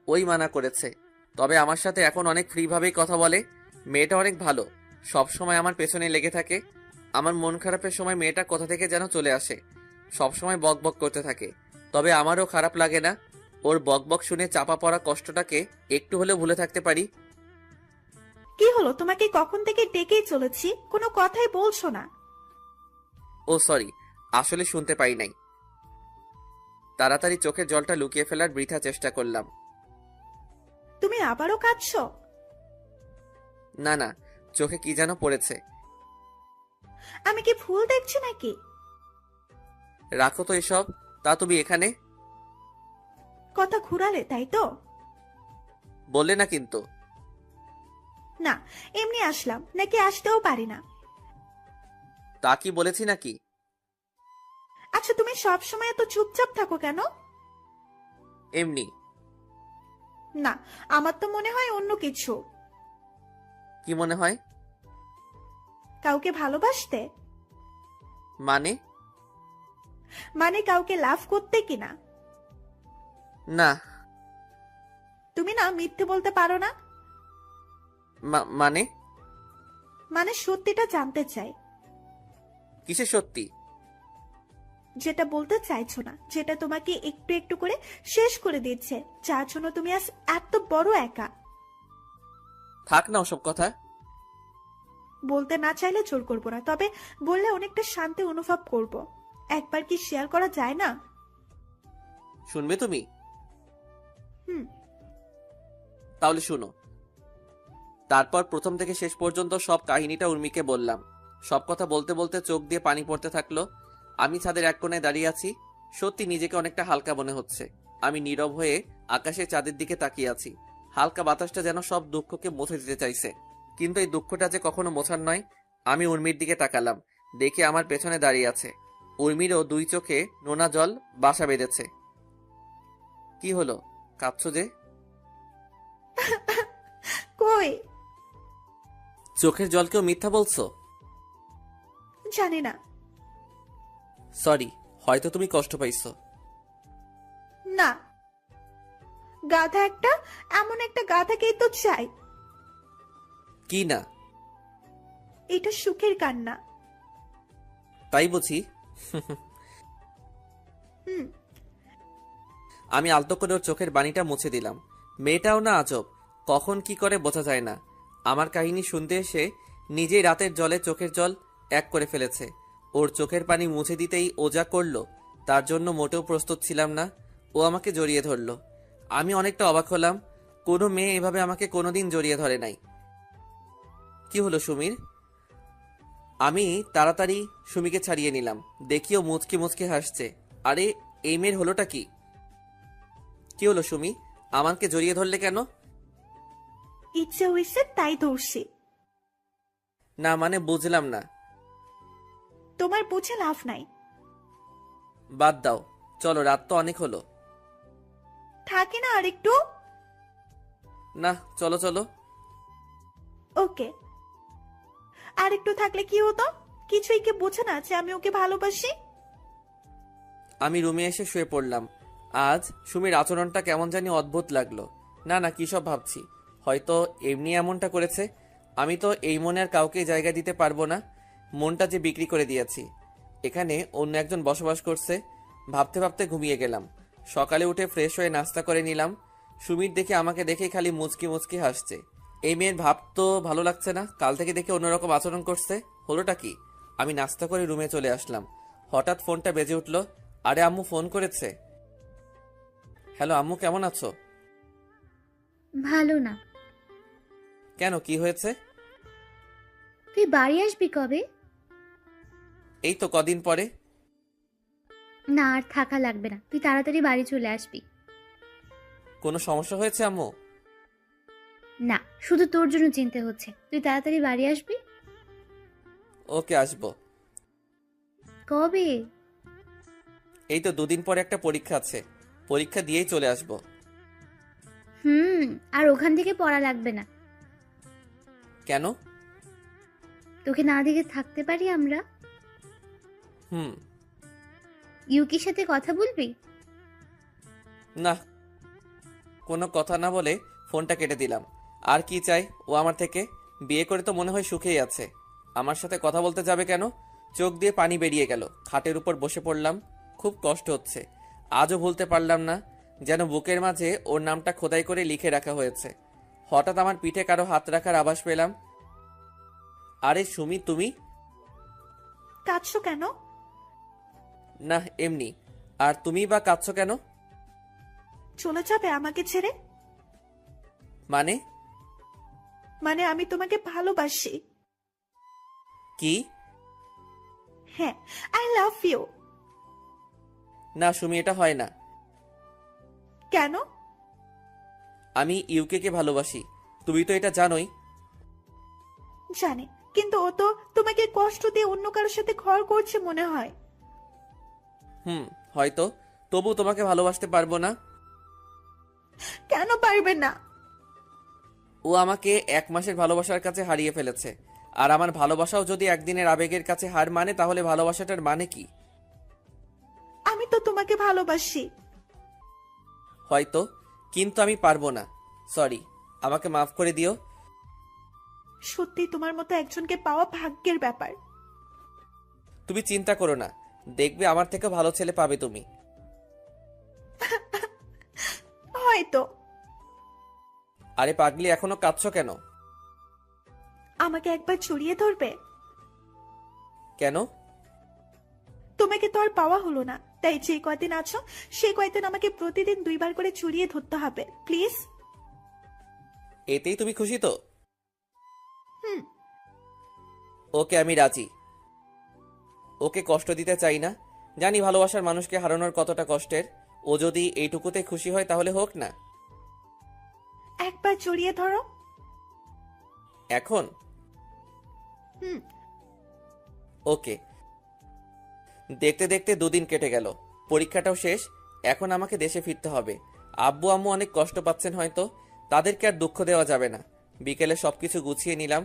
ওই মানা করেছে। তবে আমার সাথে এখন অনেক ফ্রিভাবেই কথা বলে। মেয়েটা অনেক ভালো, সব সময় আমার পেছনে লেগে থাকে। আমার মন খারাপের সময় মেয়েটা কোথা থেকে যেন চলে আসে, সব সময় বক বক করতে থাকে। তবে আমারও খারাপ লাগে না, ওর বক বক শুনে চাপা পড়া কষ্টটাকে একটু হলেও ভুলে থাকতে পারি। কি হলো, তোমাকে কখন থেকে ডেকেই চলেছি, কোনো কথাই বলছো না। ও সরি, আসলে শুনতে পাই নাই। তাড়াতাড়ি চোখের জলটা লুকিয়ে ফেলার বৃথা চেষ্টা করলাম। তুমি আবারও কাঁদছো? না না, চোখে কি যেন পড়েছে। আমি কি ভুল দেখছি নাকি? রাখো তো এসব। তা তুমি এখানে কথা ঘুরালে তাই তো? বললে না কিন্তু। না, এমনি আসলাম, নাকি আসতেও পারি না? তা কি বলেছি নাকি? আচ্ছা, তুমি সব সময় এত চুপচাপ থাকো কেন? এমনি। না, আমার তো মনে হয় অন্য কিছু। কি মনে হয়? কাউকে ভালোবাসতে? মানে? মানে কাউকে লাভ করতে কিনা? না। তুমি না মিথ্যে বলতে পারো না। মানে? মানে সত্যিটা জানতে চাই। কিসে সত্যি? যেটা বলতে চাইছো না, যেটা তোমাকে একটু একটু করে শেষ করে দিচ্ছে, যার জন্য তুমি আজ এত বড় একা। থাক না ওসব কথা। বলতে না চাইলে জোর করবো না, তবে বললে অনেকটা শান্তি অনুভব করব। একবার কি শেয়ার করা যায় না? শুনবে তুমি? হুম। তাহলে শুনো। তারপর প্রথম থেকে শেষ পর্যন্ত সব কাহিনীটা উর্মিকে বললাম। সব কথা বলতে বলতে চোখ দিয়ে পানি পড়তে থাকলো। আমি ছাদের এক কোণায় দাঁড়িয়ে আছি, সত্যি নিজেকে অনেকটা হালকা মনে হচ্ছে। আমি নীরব হয়ে আকাশে চাঁদের দিকে তাকিয়ে আছি। হালকা বাতাসটা যেন সব দুঃখকে মুছে দিতে চাইছে, কিন্তু এই দুঃখটা যে কখনো মোছার নয়। আমি উর্মির দিকে তাকালাম, দেখে আমার পেছনে দাঁড়িয়ে আছে। উর্মিরও 2 চোখে নোনা জল বাসা বেঁধেছে। কি হলো, কাঁদছো যে? কই? চোখের জলকেও মিথ্যা বলছো? জানি না। সরি, হয়তো তুমি কষ্ট পাইছো। না, গাধা একটা, এমন একটা গাধাকেই তো চাই। কি না? এটা সুখের কান্না। তাই বুঝি। হুম। আমি আলতো করে ওর চোখের বাণীটা মুছে দিলাম। মেয়েটাও না আজব, কখন কি করে বোঝা যায় না। আমার কাহিনী শুনতে এসে নিজেই রাতের জলে চোখের জল এক করে ফেলেছে। ওর চোখের পানি মুছে দিতেই ও যা করলো, তার জন্য মোটেও প্রস্তুত ছিলাম না। ও আমাকে জড়িয়ে ধরলো। আমি অনেকটা অবাক হলাম, কোনো মেয়ে এভাবে আমাকে কোনোদিন জড়িয়ে ধরে নাই। কি হলো সুমির? আমি তাড়াতাড়ি সুমিকে ছাড়িয়ে নিলাম, দেখিও মুচকি মুচকি হাসছে। আরে এই মেয়ের হলোটা কি? কি হলো সুমি, আমাকে জড়িয়ে ধরলে কেন? ইচ্ছে হয়েছে তাই ধরছি। না মানে বুঝলাম না। তোমার বুঝে লাভ নাই। বাদ দাও, চলো, রাত তো অনেক হলো। থাকে না আরেকটু? না, চলো চলো। ওকে। আরেকটু থাকলে কি হতো? কিছুই কি বোঝে না যে আমি ওকে ভালোবাসি? আমি রুমে এসে শুয়ে পড়লাম। আজ সুমির আচরণটা কেমন জানি অদ্ভুত লাগলো। না না, কি সব ভাবছি, হয়তো এমনি এমনটা করেছে। আমি তো এই মনে আর কাউকে জায়গা দিতে পারবো না। মনটা যে বিক্রি করে দিয়েছি। এখানে অন্য একজন বসবাস করছে। ভাবতে ভাবতে ঘুমিয়ে গেলাম। সকালে উঠে ফ্রেশ হয়ে নাস্তা করে নিলাম। সুমির দেখে আমাকে দেখে খালি মুচকি মুচকি হাসছে। এই মেয়ের ভাব তো ভালো লাগছে না, কাল থেকে দেখে অন্যরকম আচরণ করছে। হলোটা কি? আমি নাস্তা করে রুমে চলে আসলাম। হঠাৎ ফোনটা বেজে উঠলো। আরে আম্মু ফোন করেছে। হ্যালো আম্মু, কেমন আছো? ভালো না। কেন, কি হয়েছে? তুই বাড়ি আসবি কবে? এই তো কদিন পরে। না, আর থাকা লাগবে না, তুই তাড়াতাড়ি বাড়ি চলে আসবি। কোনো সমস্যা হয়েছে আম্মু? না, শুধু তোর জন্য চিন্তা হচ্ছে, তুই তাড়াতাড়ি বাড়ি আসবি। ওকে, আসবো। কবে? এই তো দুদিন পরে একটা পরীক্ষা আছে, পরীক্ষা দিয়েই চলে আসবো। আর ওখান থেকে পড়া লাগবে না। কেন? তোকে না দেখে থাকতে পারি আমরা? হুম। ইউকির সাথে কথা বলবি? না, কোনো কথা না বলে ফোনটা কেটে দিলাম। আর কি চাই ও আমার থেকে? বিয়ে করে তো মনে হয় সুখেই আছে। আমার সাথে কথা বলতে যাবে কেন? চোখ দিয়ে পানি বেরিয়ে গেল। খাটের উপর বসে পড়লাম। খুব কষ্ট হচ্ছে। আজও ভুলতে পারলাম না, যেন বুকের মাঝে ওর নামটা খোদাই করে লিখে রাখা হয়েছে। হঠাৎ আমার পিঠে কারো হাত রাখার আভাস পেলাম। আরে সুমি, তুমি? কাঁদছো কেন? না, এমনি। আর তুমি বা কাঁদছো কেন? চলে যাবে আমাকে ছেড়ে? মানে? মানে আমি তোমাকে ভালোবাসি। কি? হ্যাঁ, আই লাভ ইউ। না সুমি, এটা হয় না। কেন? আমি ইউকে কে ভালোবাসি, তুমি তো এটা জানোই। জানি, কিন্তু ও তো তোমাকে কষ্ট দিয়ে অন্য কারোর সাথে ঘর করছে মনে হয়। হয়তো, তবু তোমাকে ভালোবাসতে পারবো না। কেন পারবে না? ও আমাকে 1 মাসের ভালোবাসার কাছে হারিয়ে ফেলেছে। আর আমার ভালোবাসাও যদি একদিনের আবেগের কাছে হার মানে, তাহলে ভালোবাসাটার মানে কি? আমি তো তোমাকে ভালোবাসি। হয়তো, কিন্তু আমি পারবো না। সরি, আমাকে মাফ করে দিও। সত্যি তোমার মতো একজনকে পাওয়া ভাগ্যের ব্যাপার। তুমি চিন্তা করো না, দেখবে আমার থেকে ভালো ছেলে পাবে তুমি। হয়তো। আরে পাগলি, এখনো কাঁদছো কেন? আমাকে একবার জড়িয়ে ধরবে? কেন? তোমাকে তো আর পাওয়া হলো না, তাই যে কয়দিন আছো সেই কয়দিন আমাকে প্রতিদিন 2 বার করে জড়িয়ে ধরতে হবে, প্লিজ। এতেই তুমি খুশি তো? হুম। ওকে, আমি রাজি। ওকে কষ্ট দিতে চাই না। জানি ভালোবাসার মানুষকে হারানোর কতটা কষ্টের। ও যদি এইটুকুতে খুশি হয় তাহলে হোক না। একবার জড়িয়ে ধরো। এখন? হুম। ওকে। দেখতে দেখতে 2 দিন কেটে গেল। পরীক্ষাটাও শেষ। এখন আমাকে দেশে ফিরতে হবে। আব্বু আম্মু অনেক কষ্ট পাচ্ছেন হয়তো, তাদেরকে আর দুঃখ দেওয়া যাবে না। বিকেলে সবকিছু গুছিয়ে নিলাম।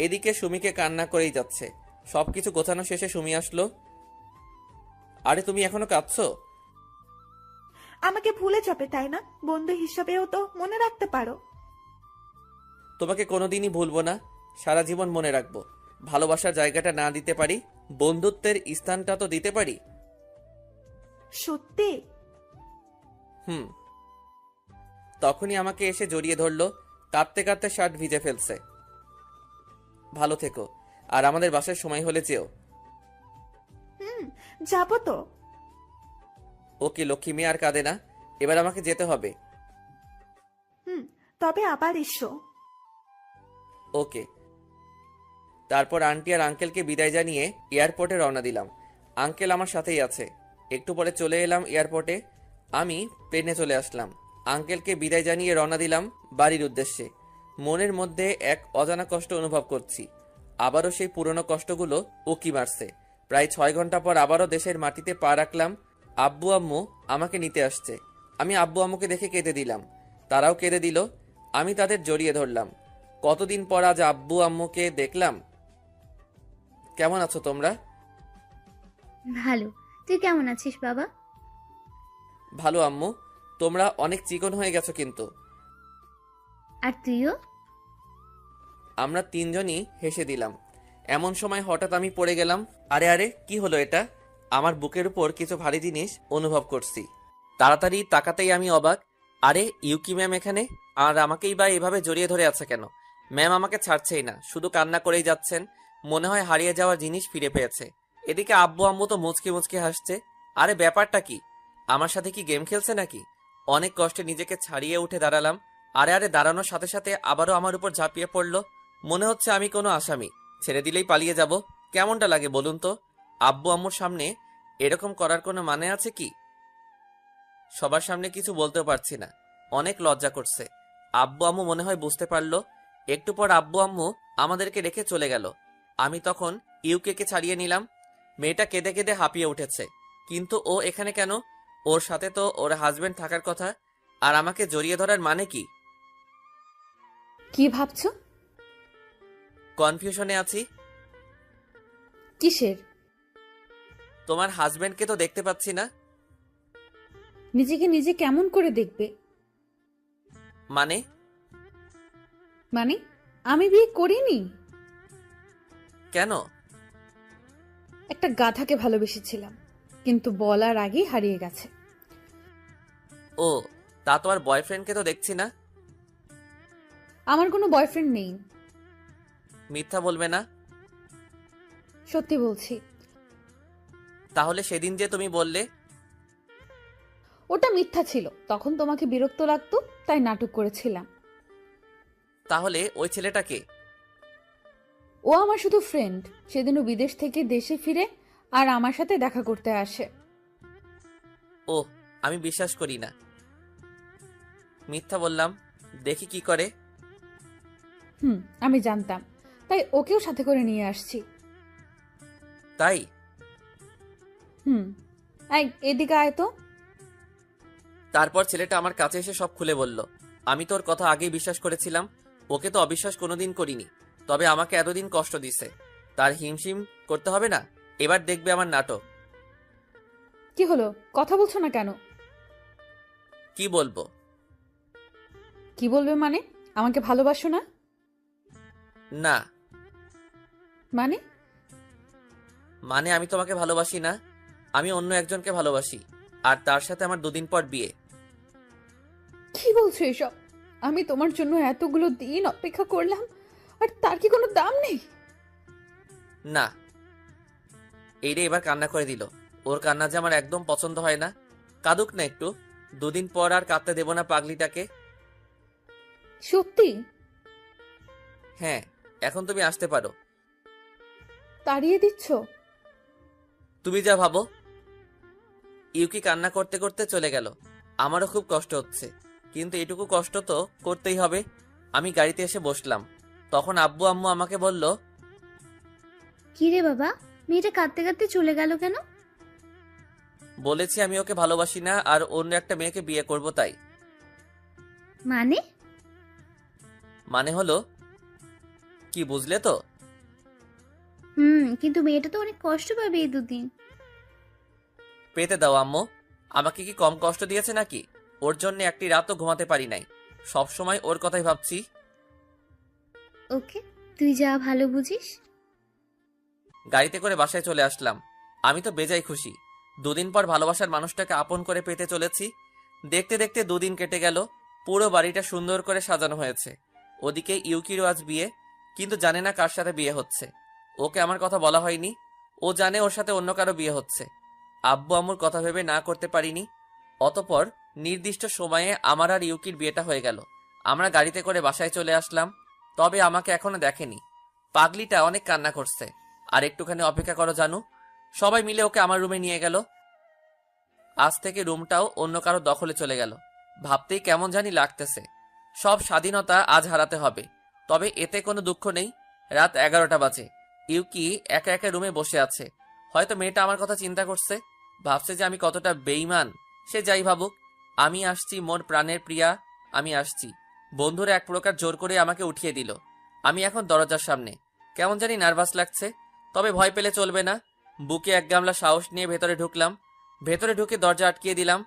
এদিকে সুমিকে কান্না করেই যাচ্ছে। সবকিছু গোছানো শেষে সুমি আসলো। আরে তুমি এখনো কাঁদছো? আমাকে ভুলে যাবে তাই না? বন্ধু হিসাবেও তো মনে রাখতে পারো। তোমাকে কোনোদিনই ভুলবো না, সারা জীবন মনে রাখবো। ভালোবাসার জায়গাটা না দিতে পারি, বন্ধুত্বের স্থানটা তো দিতে পারি। সত্যি? তখনই আমাকে এসে জড়িয়ে ধরলো। কাঁদতে কাঁদতে শার্ট ভিজে ফেলছে। ভালো থেকো, আর আমাদের বাসার সময় হলে যেও। যাবো তো। ওকে লক্ষ্মী মেয়ে, আর কাঁদে না। এবার আমাকে যেতে হবে। তবে আবার এসো। ওকে। তারপর আন্টি আর আঙ্কেলকে বিদায় জানিয়ে এয়ারপোর্টে রওনা দিলাম। আঙ্কেল আমার সাথেই আছে। একটু পরে চলে এলাম এয়ারপোর্টে। আমি প্লেনে চলে আসলাম। আঙ্কেলকে বিদায় জানিয়ে রওনা দিলাম বাড়ির উদ্দেশ্যে। মনের মধ্যে এক অজানা কষ্ট অনুভব করছি। আবারও সেই পুরনো কষ্টগুলো উকি মারছে। প্রায় 6 ঘন্টা পর আবারও দেশের মাটিতে পা রাখলাম। আব্বু আম্মু আমাকে নিতে আসছে। আমি আব্বু আম্মুকে দেখে কেঁদে দিলাম। তারাও কেঁদে দিল। আমি তাদের জড়িয়ে ধরলাম। কতদিন পর আজ আব্বু আম্মুকে দেখলাম। কেমন আছো তোমরা? ভালো। তুই কেমন আছিস বাবা? ভালো আম্মু। তোমরা অনেক চিকন হয়ে গেছো কিন্তু। আর তুইও। আমরা তিনজনই হেসে দিলাম। এমন সময় হঠাৎ আমি পড়ে গেলাম। আরে আরে, কি হলো এটা? আমার বুকের উপর কিছু ভারী জিনিস অনুভব করছি। তাড়াতাড়ি তাকাতেই আমি অবাক। আরে ইউকি ম্যাম এখানে, আর আমাকেই বা এভাবে জড়িয়ে ধরে আছে কেন? ম্যাম আমাকে ছাড়ছেই না, শুধু কান্না করেই যাচ্ছেন। মনে হয় হারিয়ে যাওয়া জিনিস ফিরে পেয়েছে। এদিকে আব্বু আম্মু তো মুচকি মুচকি হাসছে। আরে ব্যাপারটা কি? আমার সাথে কি গেম খেলছে নাকি? অনেক কষ্টে নিজেকে ছাড়িয়ে উঠে দাঁড়ালাম। আরে আরে, দাঁড়ানোর সাথে সাথে আবারও আমার উপর ঝাঁপিয়ে পড়লো। মনে হচ্ছে আমি কোনো আসামি, ছেড়ে দিলেই পালিয়ে যাব। কেমনটা লাগে বলুন তো? আব্বু আম্মুর সামনে এরকম করার কোনো মানে আছে কি? সবার সামনে কিছু বলতেও পারছি না, অনেক লজ্জা করছে। আব্বু আম্মু মনে হয় বুঝতে পারলো। একটু পর আব্বু আম্মু আমাদেরকে রেখে চলে গেল। আমি তখন ইউকে ছাড়িয়ে নিলাম। মেয়েটা কেঁদে কেঁদে হাঁপিয়ে উঠেছে। কিন্তু ও এখানে কেন? ওর সাথে তো ওর হাজবেন্ড থাকার কথা। আর আমাকে জড়িয়ে ধরার মানে কি? কি ভাবছো? কনফিউশনে আছি। কিসের? তোমার হাজবেন্ডকে তো দেখতে পাচ্ছি না। নিজেকে নিজে কেমন করে দেখবে? মানে? মানে আমি বিয়ে করিনি। কেন? একটা গাধাকে ভালোবেসেছিলাম, কিন্তু বলার আগেই হারিয়ে গেছে। ও, তা তোমার বয়ফ্রেন্ডকে তো দেখছি না। আমার কোনো বয়ফ্রেন্ড নেই। মিথ্যা বলবে না। সত্যি বলছি। তাহলে সেদিন যে তুমি বললে। ওটা মিথ্যা ছিল, তখন তোমাকে বিরক্ত লাগতো তাই নাটক করেছিলাম। তাহলে ওই ছেলেটাকে? ও আমার শুধু ফ্রেন্ড। সেদিনও বিদেশ থেকে দেশে ফিরে আর আমার সাথে দেখা করতে আসে। ও, আমি বিশ্বাস করি না। মিথ্যা বললাম, দেখি কি করে। আমি জানতাম, তাই ওকেও সাথে করে নিয়ে আসছি। তাই? এই এদিকে আয় তো। তারপর ছেলেটা আমার কাছে এসে সব খুলে বলল। আমি তোর কথা আগেই বিশ্বাস করেছিলাম। ওকে তো অবিশ্বাস কোনোদিন করিনি, তবে আমাকে এতদিন কষ্ট দিছে, তার হিমশিম করতে হবে না। এবার দেখবে আমার নাটক। কি হলো, কথা বলছো না কেন? কি বলবো? কি বলবে মানে? আমাকে ভালোবাসো না? না। মানে? মানে আমি তোমাকে ভালোবাসি না, আমি অন্য একজনকে ভালোবাসি, আর তার সাথে আমার 2 দিন পর বিয়ে। কি বলছো এসব? আমি তোমার জন্য এতগুলো দিন অপেক্ষা করলাম, আর তার কি কোনো দাম নেই? না। এই রে, এবার কান্না করে দিল। ওর কান্না যে আমার একদম পছন্দ হয় না। কাঁদুক না একটু, 2 দিন পর আর কাঁদতে দেব না পাগলিটাকে। সত্যি? হ্যাঁ, এখন তুমি আসতে পারো। তাড়িয়ে দিচ্ছ? তুমি যা ভাবো। ইউকি কান্না করতে করতে চলে গেল। আমারও খুব কষ্ট হচ্ছে, কিন্তু এটুকু কষ্ট তো করতেই হবে। আমি গাড়িতে এসে বসলাম। তখন আব্বু আম্মু আমাকে বলল, কি রে বাবা, মেয়েটা কাঁদতে কাঁদতে চলে গেল কেন? বলেছি আমি ওকে ভালোবাসি না আর অন্য একটা মেয়েকে বিয়ে করব তাই। মানে? মানে হলো কি, বুঝলে তো? কিন্তু মেয়েটা তো অনেক কষ্ট পাবে এই 2 দিন। পেতে দাও আম্মু। আমাকে কি কম কষ্ট দিয়েছে নাকি? ওর জন্য একটি রাতও ঘুমাতে পারি নাই। সব সময় ওর কথাই ভাবছি। ওকে, তুই যা ভালো বুঝিস। গাড়িতে করে বাসায় চলে আসলাম। আমি তো বেজায় খুশি। 2 দিন পর ভালোবাসার মানুষটাকে আপন করে পেতে চলেছি। দেখতে দেখতে 2 দিন কেটে গেল। পুরো বাড়িটা সুন্দর করে সাজানো হয়েছে। ওদিকে ইউকিরও আজ বিয়ে, কিন্তু জানে না কার সাথে বিয়ে হচ্ছে। ওকে আমার কথা বলা হয়নি। ও জানে ওর সাথে অন্য কারো বিয়ে হচ্ছে। আব্বু আম্মুর কথা ভেবে না করতে পারিনি। অতঃপর নির্দিষ্ট সময়ে আমার আর ইউকির বিয়েটা হয়ে গেল। আমরা গাড়িতে করে বাসায় চলে আসলাম। তবে আমাকে এখনো দেখেনি। পাগলিটা অনেক কান্না করছে। আর একটুখানি অপেক্ষা করো জানু। সবাই মিলে ওকে আমার রুমে নিয়ে গেল। আজ থেকে রুমটাও অন্য কারো দখলে চলে গেল। ভাবতেই কেমন জানি লাগতেছে। সব স্বাধীনতা আজ হারাতে হবে। তবে এতে কোনো দুঃখ নেই। রাত 11টা বাজে। ইউকি একা একা রুমে বসে আছে। হয়তো মেয়েটা আমার কথা চিন্তা করছে, ভাবছে যে আমি কতটা বেঈমান। সে যাই ভাবুক, আমি আসছি মোর প্রাণের প্রিয়া, আমি আসছি। বন্ধুরা এক প্রকার জোর করে আমাকে উঠিয়ে দিল। আমি এখন দরজার সামনে। কেমন জানি নার্ভাস লাগছে, তবে ভয় পেলে চলবে না। বুকে এক গামলা সাহস নিয়ে ভেতরে ঢুকলাম। ভেতরে ঢুকে দরজা আটকিয়ে দিলাম।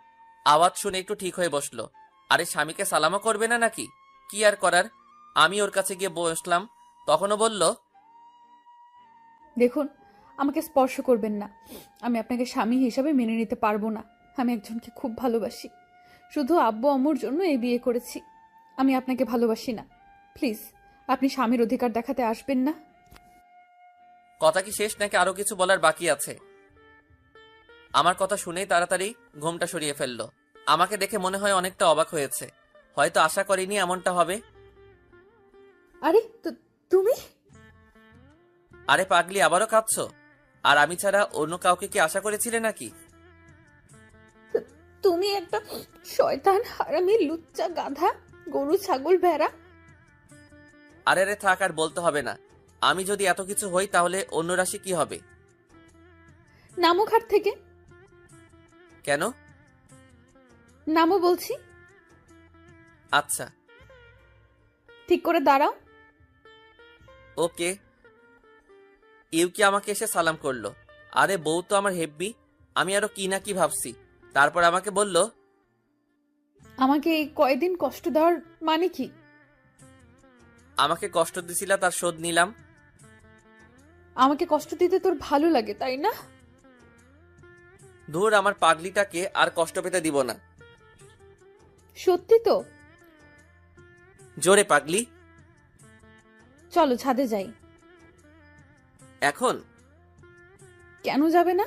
আওয়াজ শুনে একটু ঠিক হয়ে বসলো। আরে স্বামীকে সালামও করবে না নাকি? কি আর করার, আমি ওর কাছে গিয়ে বসলাম। তখনও বলল, দেখুন, আমাকে স্পর্শ করবেন না। আমি আপনাকে স্বামী হিসাবে মেনে নিতে পারবো না। আমি একজনকে খুব ভালোবাসি। শুধু আব্বু আম্মুর জন্য এই বিয়ে করেছি। আমি আপনাকে ভালোবাসি না। প্লিজ, আপনি স্বামীর অধিকার দেখাতে আসবেন না। কথা কি শেষ নাকি আরো কিছু বলার বাকি আছে? আমার কথা শুনেই তাড়াতাড়ি ঘুমটা সরিয়ে ফেলল। আমাকে দেখে মনে হয় অনেকটা অবাক হয়েছে। হয়তো আশা করিনি এমনটা হবে। আরে তুমি? আরে পাগলি, আবারও কাঁদছো? আর আমি ছাড়া অন্য কাউকে কি আশা করেছিলে নাকি? তুমি একটা শয়তান, হারামি, লুচ্চা, গাধা, গরু, ছাগল, ভেড়া। আরে রে থাক, আর বলতে হবে না। আমি যদি এত কিছু হই তাহলে অন্য রাশি কি হবে? নামো ঘাট থেকে। কেন? নামো বলছি। আচ্ছা, ঠিক করে দাঁড়াও। ওকে। ইউকি আমাকে এসে সালাম করলো। আরে বউ তো আমার হেব্বি। আমি আরো কি না কি ভাবছি। তারপর আমাকে বলল, আমাকে এই কয়দিন কষ্ট দেওয়ার মানে কি? আমাকে কষ্ট দিছিলা, তার শোধ নিলাম। আমাকে কষ্ট দিতে তোর ভালো লাগে, তাই না? ধুর, আমার পাগলিটাকে আর কষ্ট পেতে দিব না। সত্যি তো? জোরে পাগলি। চলো ছাদে যাই। এখন? কেন যাবে না?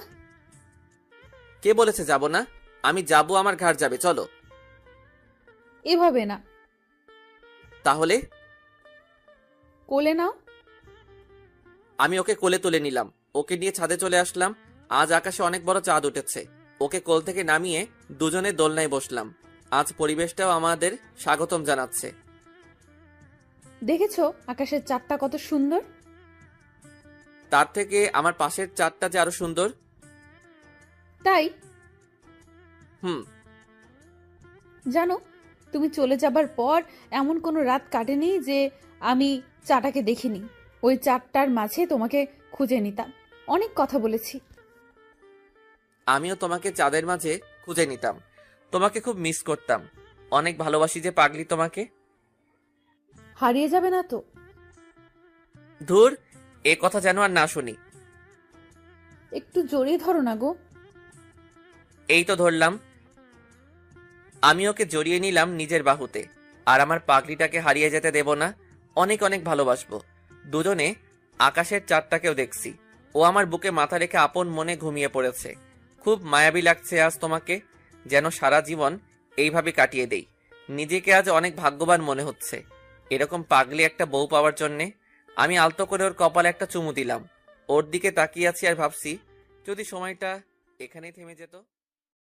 কে বলেছে যাব না? আমি যাব, আমার ঘাড় যাবে, চলো। এভাবে না। তাহলে? কোলে নাও। আমি ওকে কোলে তুলে নিলাম। ওকে নিয়ে ছাদে চলে আসলাম। আজ আকাশে অনেক বড় চাঁদ উঠেছে। ওকে কোল থেকে নামিয়ে দুজনে দোলনায় বসলাম। আজ পরিবেশটাও আমাদের স্বাগতম জানাচ্ছে। দেখেছো আকাশের চাঁদটা কত সুন্দর? তার থেকে আমার পাশের চাঁদটা যে আরো সুন্দর। তাই? হুম। জানো, তুমি চলে যাবার পর এমন কোনো রাত কাটেনি যে আমি চাঁদটাকে দেখিনি। ওই চাঁদটার মাঝে তোমাকে খুঁজে নিতাম। অনেক কথা বলেছি। আমিও তোমাকে চাঁদের মাঝে খুঁজে নিতাম। তোমাকে খুব মিস করতাম। অনেক ভালোবাসি যে পাগলি তোমাকে। হারিয়ে যাবে না তো? ধুর, এ কথা যেন আর না শুনি। একটু জড়িয়ে ধরো না গো। এই তো ধরলাম। আমি ওকে জড়িয়ে নিলাম নিজের বাহুতে। আর আমার পাগলিটাকে হারিয়ে যেতে দেব না। অনেক অনেক ভালোবাসবো। দুজনে আকাশের চাঁদটাকেও দেখছি। ও আমার বুকে মাথা রেখে আপন মনে ঘুমিয়ে পড়েছে। খুব মায়াবী লাগছে আজ তোমাকে। যেন সারা জীবন এইভাবে কাটিয়ে দেই। নিজেকে আজ অনেক ভাগ্যবান মনে হচ্ছে এরকম পাগলি একটা বউ পাওয়ার জন্যে। আমি আলতো করে ওর কপালে একটা চুমু দিলাম। ওর দিকে তাকিয়ে আছি আর ভাবছি, যদি সময়টা এখানেই থেমে যেত।